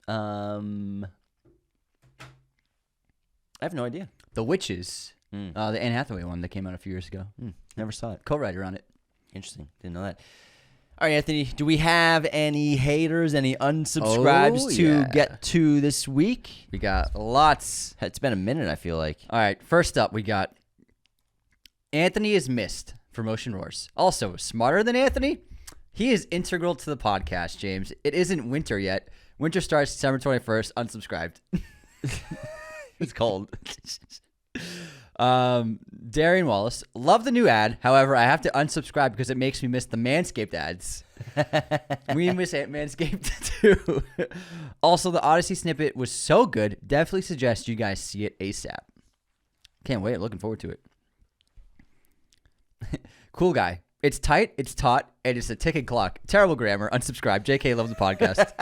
I have no idea. The Witches. The Anne Hathaway one that came out a few years ago. Never saw it. Co-writer on it. Interesting. Didn't know that. All right, Anthony, do we have any haters, any unsubscribes to get to this week? We got lots. It's been a minute, I feel like. All right, first up, we got Anthony is missed for Motion Roars. Also, smarter than Anthony, He is integral to the podcast, James. It isn't winter yet. Winter starts December 21st. Unsubscribed. It's cold. Darian Wallace. Love the new ad. However, I have to unsubscribe because it makes me miss the Manscaped ads. We miss Manscaped too. Also, the Odyssey snippet was so good. Definitely suggest you guys see it ASAP. Can't wait. Looking forward to it. Cool guy. It's tight, it's taut, and it's a ticking clock. Terrible grammar. Unsubscribe. JK loves the podcast.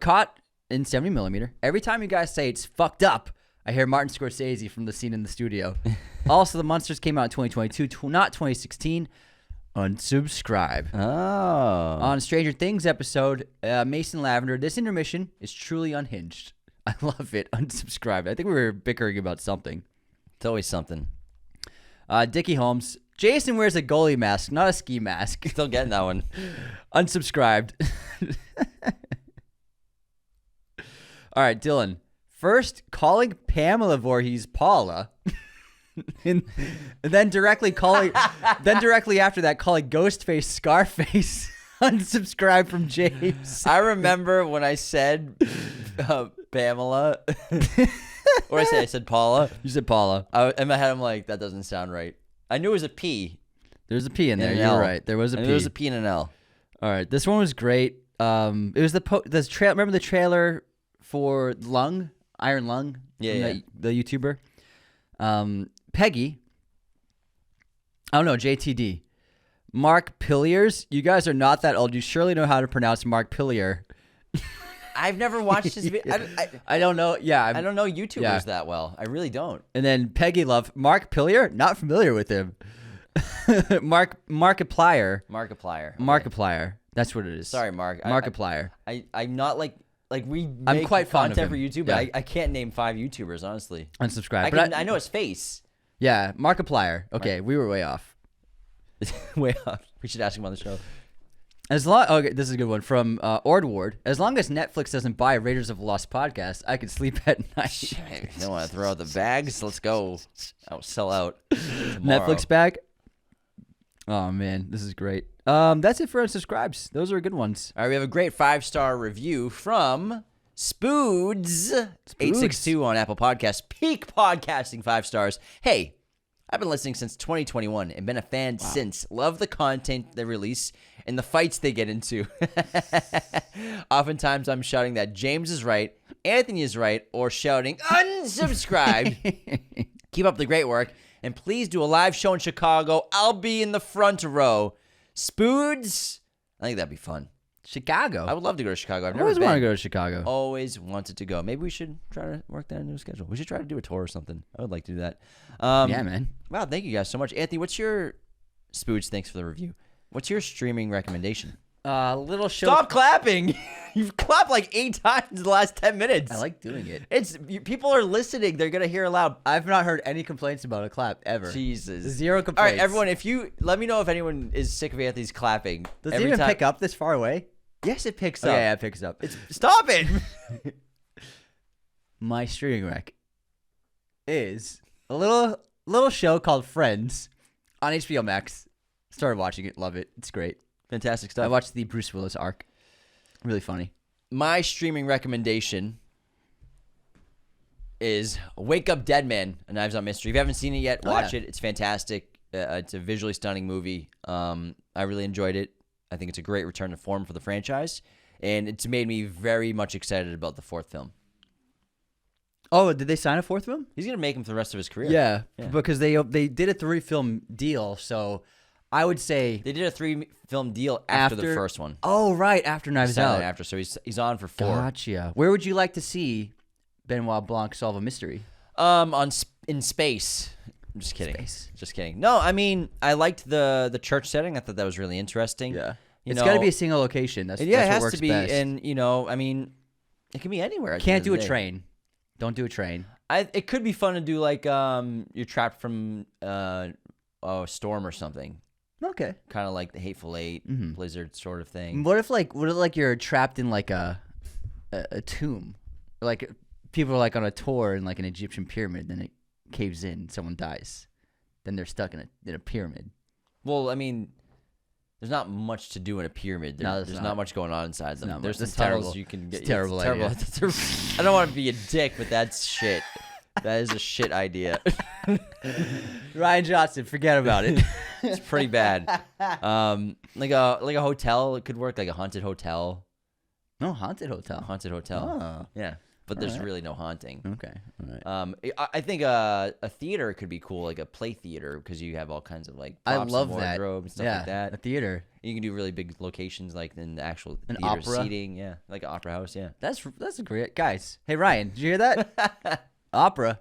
Caught in 70mm. Every time you guys say it's fucked up, I hear Martin Scorsese from the scene in the studio. Also, The Monsters came out in 2022, not 2016. Unsubscribe. Oh. On Stranger Things episode, Mason Lavender, this intermission is truly unhinged. I love it. Unsubscribe. I think we were bickering about something. It's always something. Dickie Holmes. Jason wears a goalie mask, not a ski mask. Still getting that one. Unsubscribed. All right, Dylan. First, calling Pamela Voorhees Paula. and then directly after that, calling Ghostface Scarface. Unsubscribe from James. I remember when I said Pamela. Or I said Paula. You said Paula. In my head, I'm like, that doesn't sound right. I knew it was a P. There's a P in there. And an You're L. right. There was a P. There was a P and an L. All right. This one was great. It was the trail. Remember the trailer for Iron Lung? Yeah. The YouTuber. Peggy. Oh no, JTD. Mark Pilliers. You guys are not that old. You surely know how to pronounce Mark Pillier. I've never watched his video. I don't know. Yeah. I don't know YouTubers that well. I really don't. And then Peggy Love. Mark Pillier? Not familiar with him. Markiplier. Markiplier. Okay. Markiplier. That's what it is. Sorry, Mark. Markiplier. I'm not like we make I'm quite fond of content for him. YouTube, Yeah. but I can't name 5 YouTubers, honestly. Unsubscribe. I know his face. Yeah, Markiplier. Okay, we were way off. Way off. We should ask him on the show. Okay, this is a good one from Ordward. As long as Netflix doesn't buy Raiders of the Lost podcast, I can sleep at night. You don't want to throw out the bags? Let's go. I'll sell out tomorrow. Netflix bag. Oh man, this is great. That's it for unsubscribes. Those are good ones. All right, we have a great 5-star review from Spoods862 on Apple Podcasts. Peak podcasting, 5 stars. Hey, I've been listening since 2021 and been a fan since. Love the content they release and the fights they get into. Oftentimes I'm shouting that James is right, Anthony is right, or shouting unsubscribe. Keep up the great work, and please do a live show in Chicago. I'll be in the front row. Spoods, I think that'd be fun. Chicago. I would love to go to Chicago. I've I never always been. want to go to Chicago. Always wanted to go. Maybe we should try to work that into a schedule. We should try to do a tour or something. I would like to do that. Yeah, man. Wow, thank you guys so much. Anthony, what's your Spooge? Thanks for the review. What's your streaming recommendation? Little show. Stop clapping. You've clapped like 8 times in the last 10 minutes. I like doing it. People are listening. They're gonna hear loud. I've not heard any complaints about a clap ever. Jesus. 0 complaints. All right, everyone. If you let me know if anyone is sick of Anthony's clapping. Does it even pick up this far away? Yes, it picks Oh, up. yeah, it picks up. Stop it. My streaming rec is a little show called Friends on HBO Max. Started watching it, love it. It's great. Fantastic I stuff. watched the Bruce Willis arc. Really funny. My streaming recommendation is Wake Up Dead Man, A Knives Out Mystery. If you haven't seen it yet, watch it. It's fantastic. It's a visually stunning movie. I really enjoyed it. I think it's a great return to form for the franchise, and it's made me very much excited about the 4th film. Oh, did they sign a 4th film? He's gonna make him for the rest of his career. Yeah. Because they did a 3-film deal, so I would say They did a 3-film deal after the first one. Oh, right, after Knives Signed Out. after, so he's on for 4. Gotcha. Where would you like to see Benoit Blanc solve a mystery? In space. I'm just kidding. Space. Just kidding. No, I mean, I liked the church setting. I thought that was really interesting. Yeah. You It's know, got to be a single location. That's it what has works to be. best. And I mean, it can be anywhere. at the Can't end do of a the day. train. Don't do a train. It could be fun to do like you're trapped from a storm or something. Okay. Kind of like the Hateful Eight, Blizzard sort of thing. What if you're trapped in like a tomb, like people are like on a tour in like an Egyptian pyramid, then it caves in, someone dies, then they're stuck in a pyramid. Well, I mean, there's not much to do in a pyramid. No, There's not much going on inside them. There's some It's tunnels terrible. you can get. It's terrible terrible. idea. I don't want to be a dick, but that's shit. That is a shit idea. Ryan Johnson, forget about it. It's pretty bad. Like a hotel, it could work, like a haunted hotel. No, haunted hotel. Haunted hotel. Oh. Yeah, but there's really no haunting. Okay. All right. I think a theater could be cool, like a play theater, because you have all kinds of like props I love and that. wardrobe and stuff Yeah, like that. a theater. You can do really big locations, like in the actual An theater opera? seating. Yeah, like an opera house. Yeah. That's a great guys. Hey Ryan, did you hear that? Opera.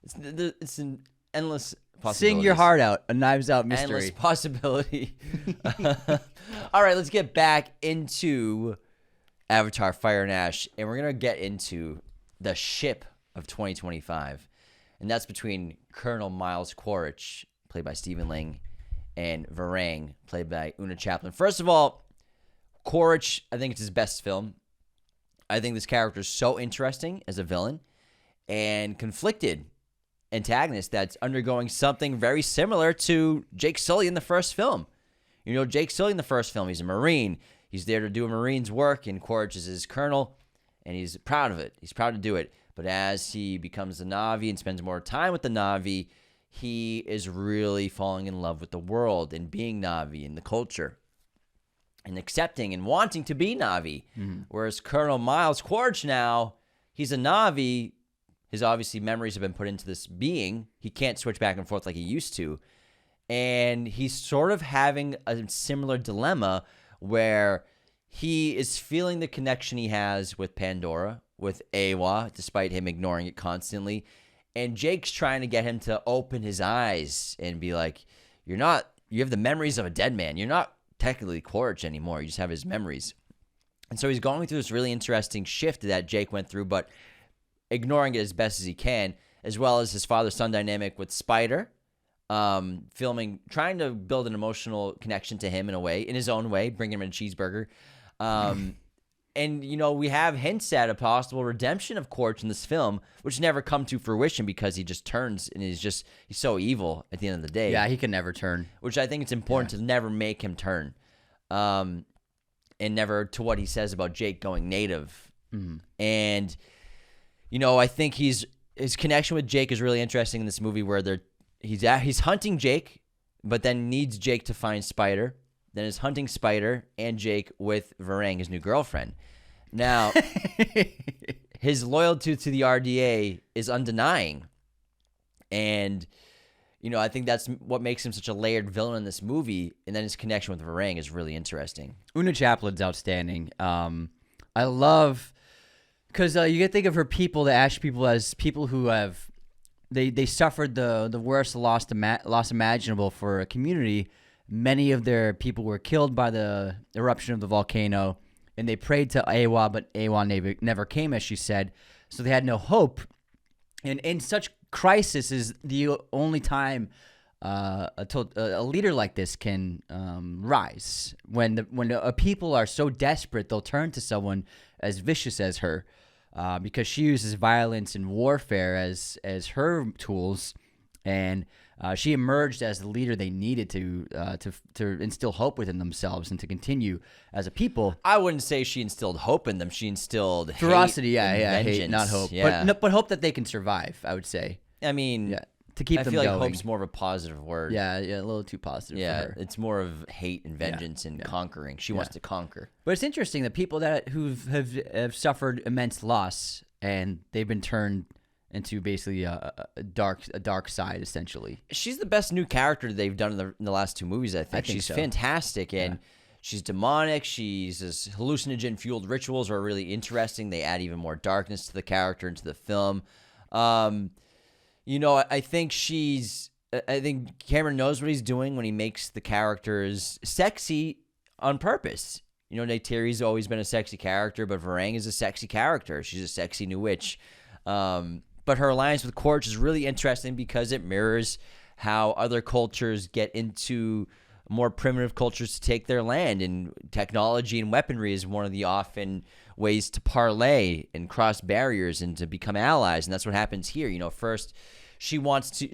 It's an endless possibility. Sing your heart out. A Knives Out Endless mystery. possibility. All right, let's get back into Avatar Fire and Ash, and we're going to get into the ship of 2025, and that's between Colonel Miles Quaritch, played by Stephen Lang, and Varang, played by Una Chaplin. First of all, Quaritch, I think it's his best film. I think this character is so interesting as a villain and conflicted antagonist that's undergoing something very similar to Jake Sully in the first film. You know, Jake Sully in the first film, he's a Marine. He's there to do a Marine's work, and Quaritch is his colonel, and he's proud of it. He's proud to do it. But as he becomes a Na'vi and spends more time with the Na'vi, he is really falling in love with the world and being Na'vi and the culture and accepting and wanting to be Na'vi. Whereas Colonel Miles Quaritch now, he's a Na'vi. His obviously memories have been put into this being. He can't switch back and forth like he used to. And he's sort of having a similar dilemma where he is feeling the connection he has with Pandora, with Eywa, despite him ignoring it constantly. And Jake's trying to get him to open his eyes and be like, you have the memories of a dead man. You're not technically Quaritch anymore. You just have his memories. And so he's going through this really interesting shift that Jake went through, but ignoring it as best as he can, as well as his father-son dynamic with Spider, trying to build an emotional connection to him in his own way, bringing him in a cheeseburger. And, you know, we have hints at a possible redemption of Quaritch in this film, which never come to fruition because he just turns and he's so evil at the end of the day. Yeah, he can never turn. Which I think it's important to never make him turn. And never to what he says about Jake going native. And, you know, I think his connection with Jake is really interesting in this movie where he's hunting Jake, but then needs Jake to find Spider. Then is hunting Spider and Jake with Varang, his new girlfriend. Now, his loyalty to the RDA is undenying. And, you know, I think that's what makes him such a layered villain in this movie. And then his connection with Varang is really interesting. Una Chaplin's outstanding. I love, because you can think of her people, the Ash people, as people who have, they suffered the worst loss imaginable for a community. Many of their people were killed by the eruption of the volcano, and they prayed to Eywa, but Eywa never came, as she said. So they had no hope. And in such crisis is the only time a leader like this can rise. When a people are so desperate, they'll turn to someone as vicious as her, because she uses violence and warfare as her tools, and she emerged as the leader they needed to instill hope within themselves and to continue as a people. I wouldn't say she instilled hope in them. She instilled ferocity, hate, hate, not hope. Yeah. But hope that they can survive, I would say. I mean, to keep I them feel going. like hope's more of a positive word. Yeah, a little too positive for her. It's more of hate and vengeance and conquering. She wants to conquer. But it's interesting that people who have suffered immense loss and they've been turned into basically a dark side, essentially. She's the best new character they've done in the last two movies, I think. She's so. fantastic, and she's demonic. She's hallucinogen-fueled rituals are really interesting. They add even more darkness to the character and to the film. You know, I think Cameron knows what he's doing when he makes the characters sexy on purpose. You know, Neytiri's always been a sexy character, but Varang is a sexy character. She's a sexy new witch. But her alliance with Quaritch is really interesting because it mirrors how other cultures get into more primitive cultures to take their land, and technology and weaponry is one of the often ways to parlay and cross barriers and to become allies, and that's what happens here. You know, first she wants to.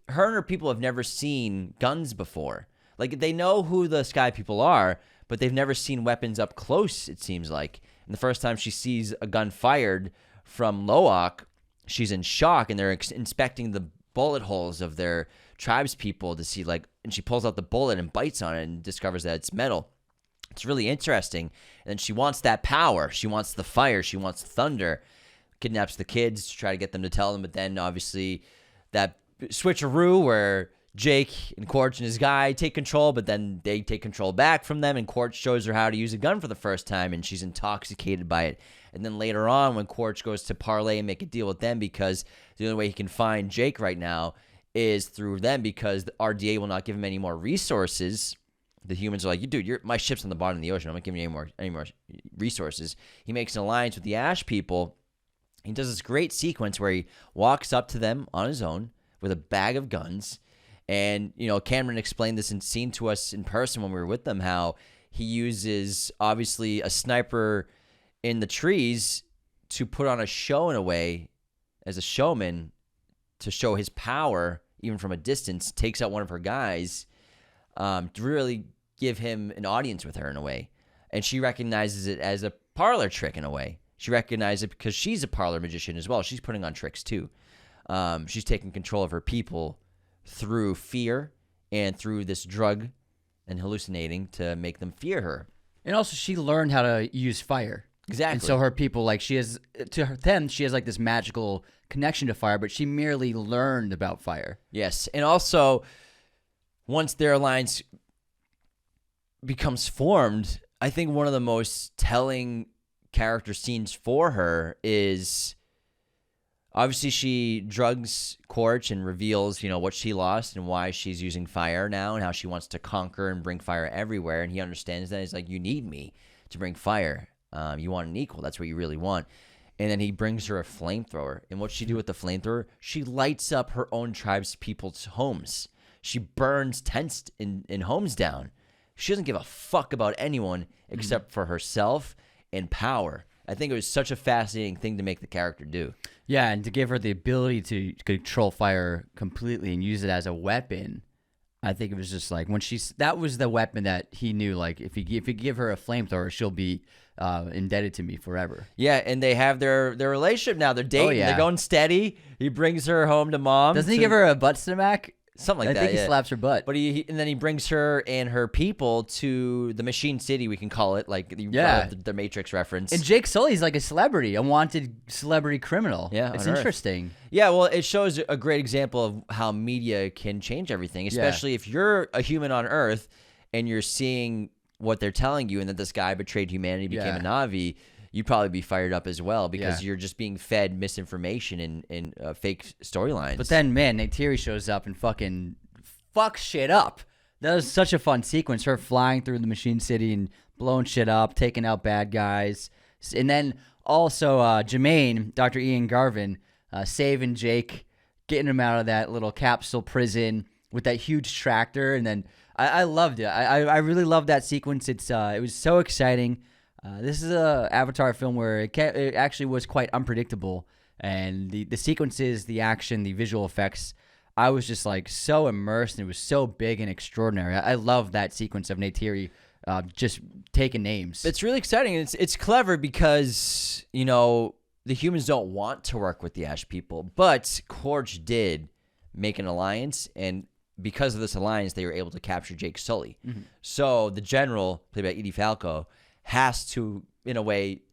Her and her people have never seen guns before. Like, they know who the Sky People are, but they've never seen weapons up close, it seems like. And the first time she sees a gun fired from Loak, she's in shock, and they're inspecting the bullet holes of their tribespeople to see, like, and she pulls out the bullet and bites on it and discovers that it's metal. It's really interesting. And then she wants that power. She wants the fire. She wants thunder. Kidnaps the kids to try to get them to tell them, but then obviously that switcheroo where Jake and Quaritch and his guy take control, but then they take control back from them, and Quaritch shows her how to use a gun for the first time, and she's intoxicated by it. And then later on, when Quaritch goes to parlay and make a deal with them, because the only way he can find Jake right now is through them, because the RDA will not give him any more resources. The humans are like, dude, my ship's on the bottom of the ocean. I'm not giving you any more resources. He makes an alliance with the Ash people. He does this great sequence where he walks up to them on his own with a bag of guns. And, Cameron explained this scene to us in person when we were with them, how he uses, obviously, a sniper in the trees to put on a show in a way, as a showman, to show his power, even from a distance, takes out one of her guys, to really give him an audience with her in a way. And she recognizes it as a parlor trick in a way. She recognizes it because she's a parlor magician as well. She's putting on tricks too. She's taking control of her people through fear and through this drug and hallucinating to make them fear her. And also, she learned how to use fire. Exactly. And so her people, like, she has like this magical connection to fire, but she merely learned about fire. Yes. And also, once their alliance becomes formed, I think one of the most telling character scenes for her is, obviously, she drugs Quaritch and reveals, what she lost and why she's using fire now and how she wants to conquer and bring fire everywhere. And he understands that. He's like, you need me to bring fire. You want an equal. That's what you really want. And then he brings her a flamethrower. And what she do with the flamethrower? She lights up her own tribe's people's homes. She burns tents in homes down. She doesn't give a fuck about anyone except for herself and power. I think it was such a fascinating thing to make the character do. Yeah, and to give her the ability to control fire completely and use it as a weapon. I think it was just like that was the weapon that he knew, like, if you give her a flamethrower, she'll be indebted to me forever. Yeah, and they have their relationship now. They're dating. Oh, yeah. They're going steady. He brings her home to mom. Doesn't he give her a butt smack? Something like that. I think he slaps her butt. But and then he brings her and her people to the Machine City, we can call it, like the Matrix reference. And Jake Sully's like a celebrity, a wanted celebrity criminal. Yeah, it's interesting. Yeah, well, it shows a great example of how media can change everything, especially if you're a human on Earth and you're seeing what they're telling you and that this guy betrayed humanity, became a Na'vi. You'd probably be fired up as well because you're just being fed misinformation and fake storylines. But then, man, Neytiri shows up and fucking fucks shit up. That was such a fun sequence. Her flying through the Machine City and blowing shit up, taking out bad guys. And then also Jermaine, Dr. Ian Garvin, saving Jake, getting him out of that little capsule prison with that huge tractor. And then I loved it. I really loved that sequence. It was so exciting. This is a Avatar film where it actually was quite unpredictable, and the sequences, the action, the visual effects, I was just like so immersed, and it was so big and extraordinary. I love that sequence of Neytiri just taking names. It's really exciting. It's clever because, the humans don't want to work with the Ash people, but Quaritch did make an alliance, and because of this alliance, they were able to capture Jake Sully. Mm-hmm. So the general, played by Edie Falco, has to, in a way,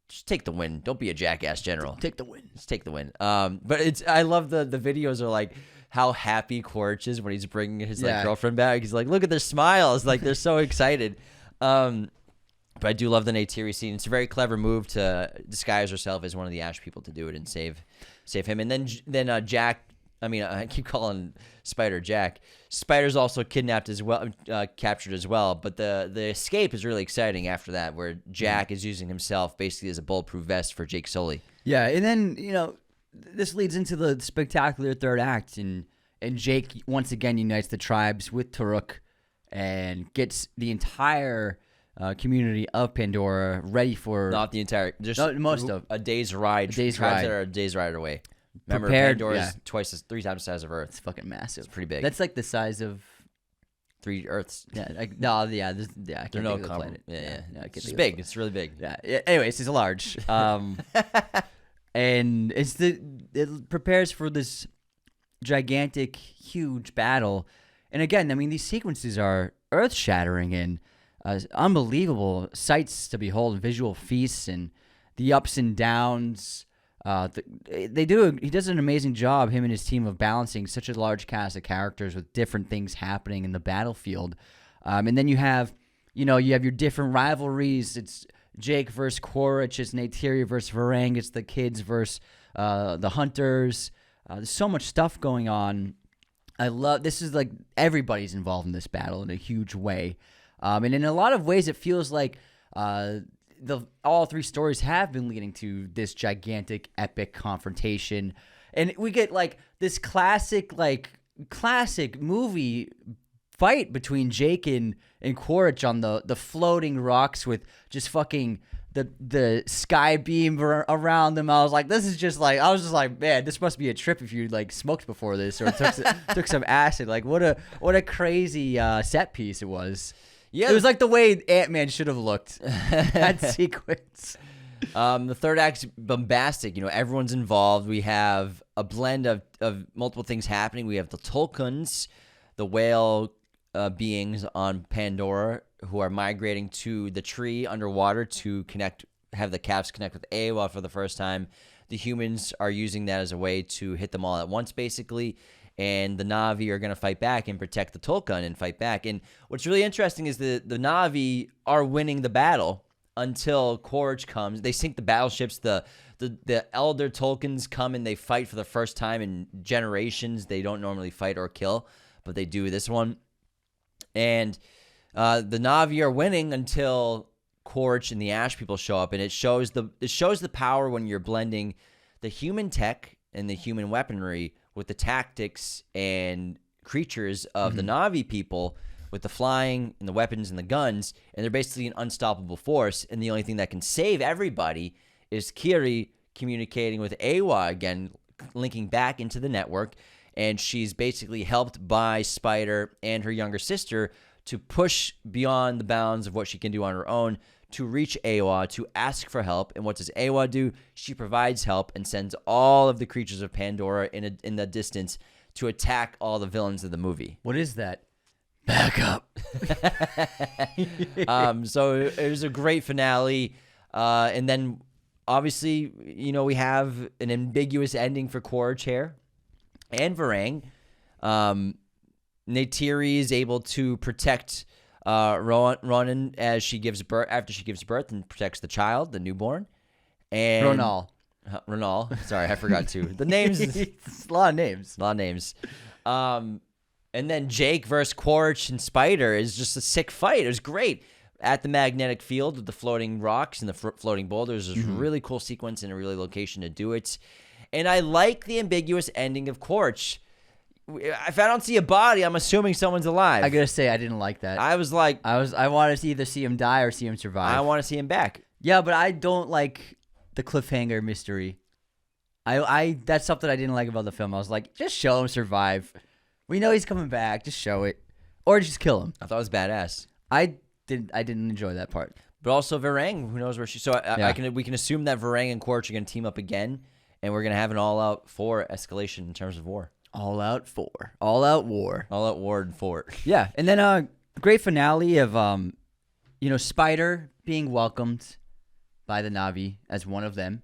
just take the win. Don't be a jackass, general. Take the win. Just take the win. But I love the videos are like how happy Quaritch is when he's bringing his girlfriend back. He's like, look at their smiles. Like, they're so excited. But I do love the Neytiri scene. It's a very clever move to disguise herself as one of the Ash people to do it and save him. And then Jack, I keep calling Spider Jack. Spider's also kidnapped as well, captured as well. But the escape is really exciting after that, where Jack is using himself basically as a bulletproof vest for Jake Sully. Yeah, and then this leads into the spectacular third act, and Jake once again unites the tribes with Taruk and gets the entire community of Pandora ready for not the entire, just most of a day's ride. A day's tribes ride. that are a day's ride away. Remember, prepared. Pandora's three times the size of Earth. It's fucking massive. It's pretty big. That's like the size of 3 Earths. yeah. Like, no, yeah, I can't think of the planet. Yeah. No, I can't It's think of big. the It's really big. planet. Yeah. Anyways, it's large. And it prepares for this gigantic, huge battle. And again, I mean, these sequences are earth-shattering and unbelievable sights to behold, visual feasts, and the ups and downs. He does an amazing job, him and his team, of balancing such a large cast of characters with different things happening in the battlefield. And then you have your different rivalries. It's Jake versus Quaritch, it's Neytiri versus Varang, it's the kids versus the hunters. There's so much stuff going on. This is like everybody's involved in this battle in a huge way. And in a lot of ways, it feels like all three stories have been leading to this gigantic, epic confrontation. And we get like this classic movie fight between Jake and Quaritch on the floating rocks with just fucking the sky beam around them. I was just like, man, this must be a trip if you like smoked before this or took some acid. Like what a crazy set piece it was. Yeah, it was like the way Ant-Man should have looked. That sequence. The third act's bombastic. Everyone's involved. We have a blend of multiple things happening. We have the Tulkuns, the whale beings on Pandora, who are migrating to the tree underwater to have the calves connect with Eywa for the first time. The humans are using that as a way to hit them all at once, basically. And the Na'vi are going to fight back and protect the Tulkun and fight back. And what's really interesting is the Na'vi are winning the battle until Quaritch comes. They sink the battleships. The elder Tulkuns come and they fight for the first time in generations. They don't normally fight or kill, but they do this one. And the Na'vi are winning until Quaritch and the Ash people show up. And it shows the power when you're blending the human tech and the human weaponry with the tactics and creatures of the Na'vi people, with the flying and the weapons and the guns, and they're basically an unstoppable force. And the only thing that can save everybody is Kiri communicating with Eywa again, linking back into the network. And she's basically helped by Spider and her younger sister to push beyond the bounds of what she can do on her own to reach Eywa, to ask for help. And what does Eywa do? She provides help and sends all of the creatures of Pandora in the distance to attack all the villains of the movie. What is that? Back up. So it was a great finale. And then, obviously, we have an ambiguous ending for Quaritch here and Varang. Neytiri is able to protect Ronan after she gives birth, and protects the child, the newborn. And Ronal. Sorry, I forgot to. The names. It's a lot of names. And then Jake versus Quaritch and Spider is just a sick fight. It was great. At the magnetic field with the floating rocks and the floating boulders. It was a really cool sequence and a really location to do it. And I like the ambiguous ending of Quaritch. If I don't see a body, I'm assuming someone's alive. I gotta say, I didn't like that. I was like, I wanted to either see him die or see him survive. I want to see him back. Yeah, but I don't like the cliffhanger mystery. I that's something I didn't like about the film. I was like, just show him survive. We know he's coming back. Just show it, or just kill him. I thought it was badass. I didn't enjoy that part. But also Varang, who knows where she? So we can assume that Varang and Quaritch are gonna team up again, and we're gonna have an all-out 4 escalation in terms of war. All out war. All out war and fort. Yeah, and then a great finale of Spider being welcomed by the Na'vi as one of them.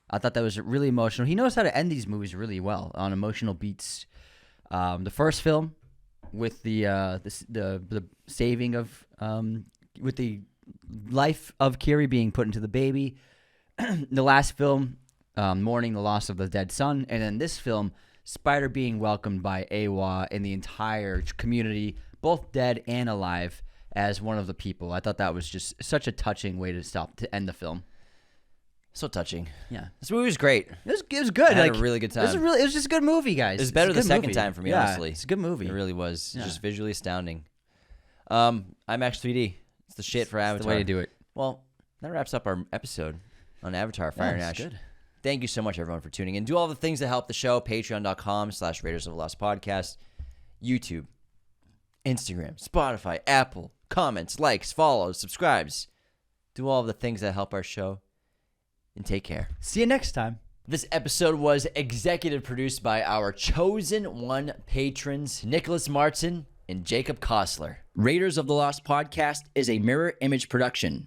I thought that was really emotional. He knows how to end these movies really well on emotional beats. The first film with the saving of with the life of Kiri being put into the baby. The last film, mourning the loss of the dead son, and then this film, Spider being welcomed by Eywa and the entire community, both dead and alive, as one of the people. I thought that was just such a touching way to end the film. So touching. Yeah, this movie was great. It was good. I had a really good time. It was just a good movie, guys. It was better the second time for me, honestly. It's a good movie. It really was. Yeah. Just visually astounding. IMAX 3D. It's the shit for Avatar. It's the way to do it. Well, that wraps up our episode on Avatar: Fire and Ash. Good. Thank you so much, everyone, for tuning in. Do all the things that help the show. Patreon.com/Raiders of the Lost Podcast. YouTube, Instagram, Spotify, Apple. Comments, likes, follows, subscribes. Do all of the things that help our show. And take care. See you next time. This episode was executive produced by our chosen one patrons, Nicholas Martin and Jacob Kossler. Raiders of the Lost Podcast is a Mirror Image production.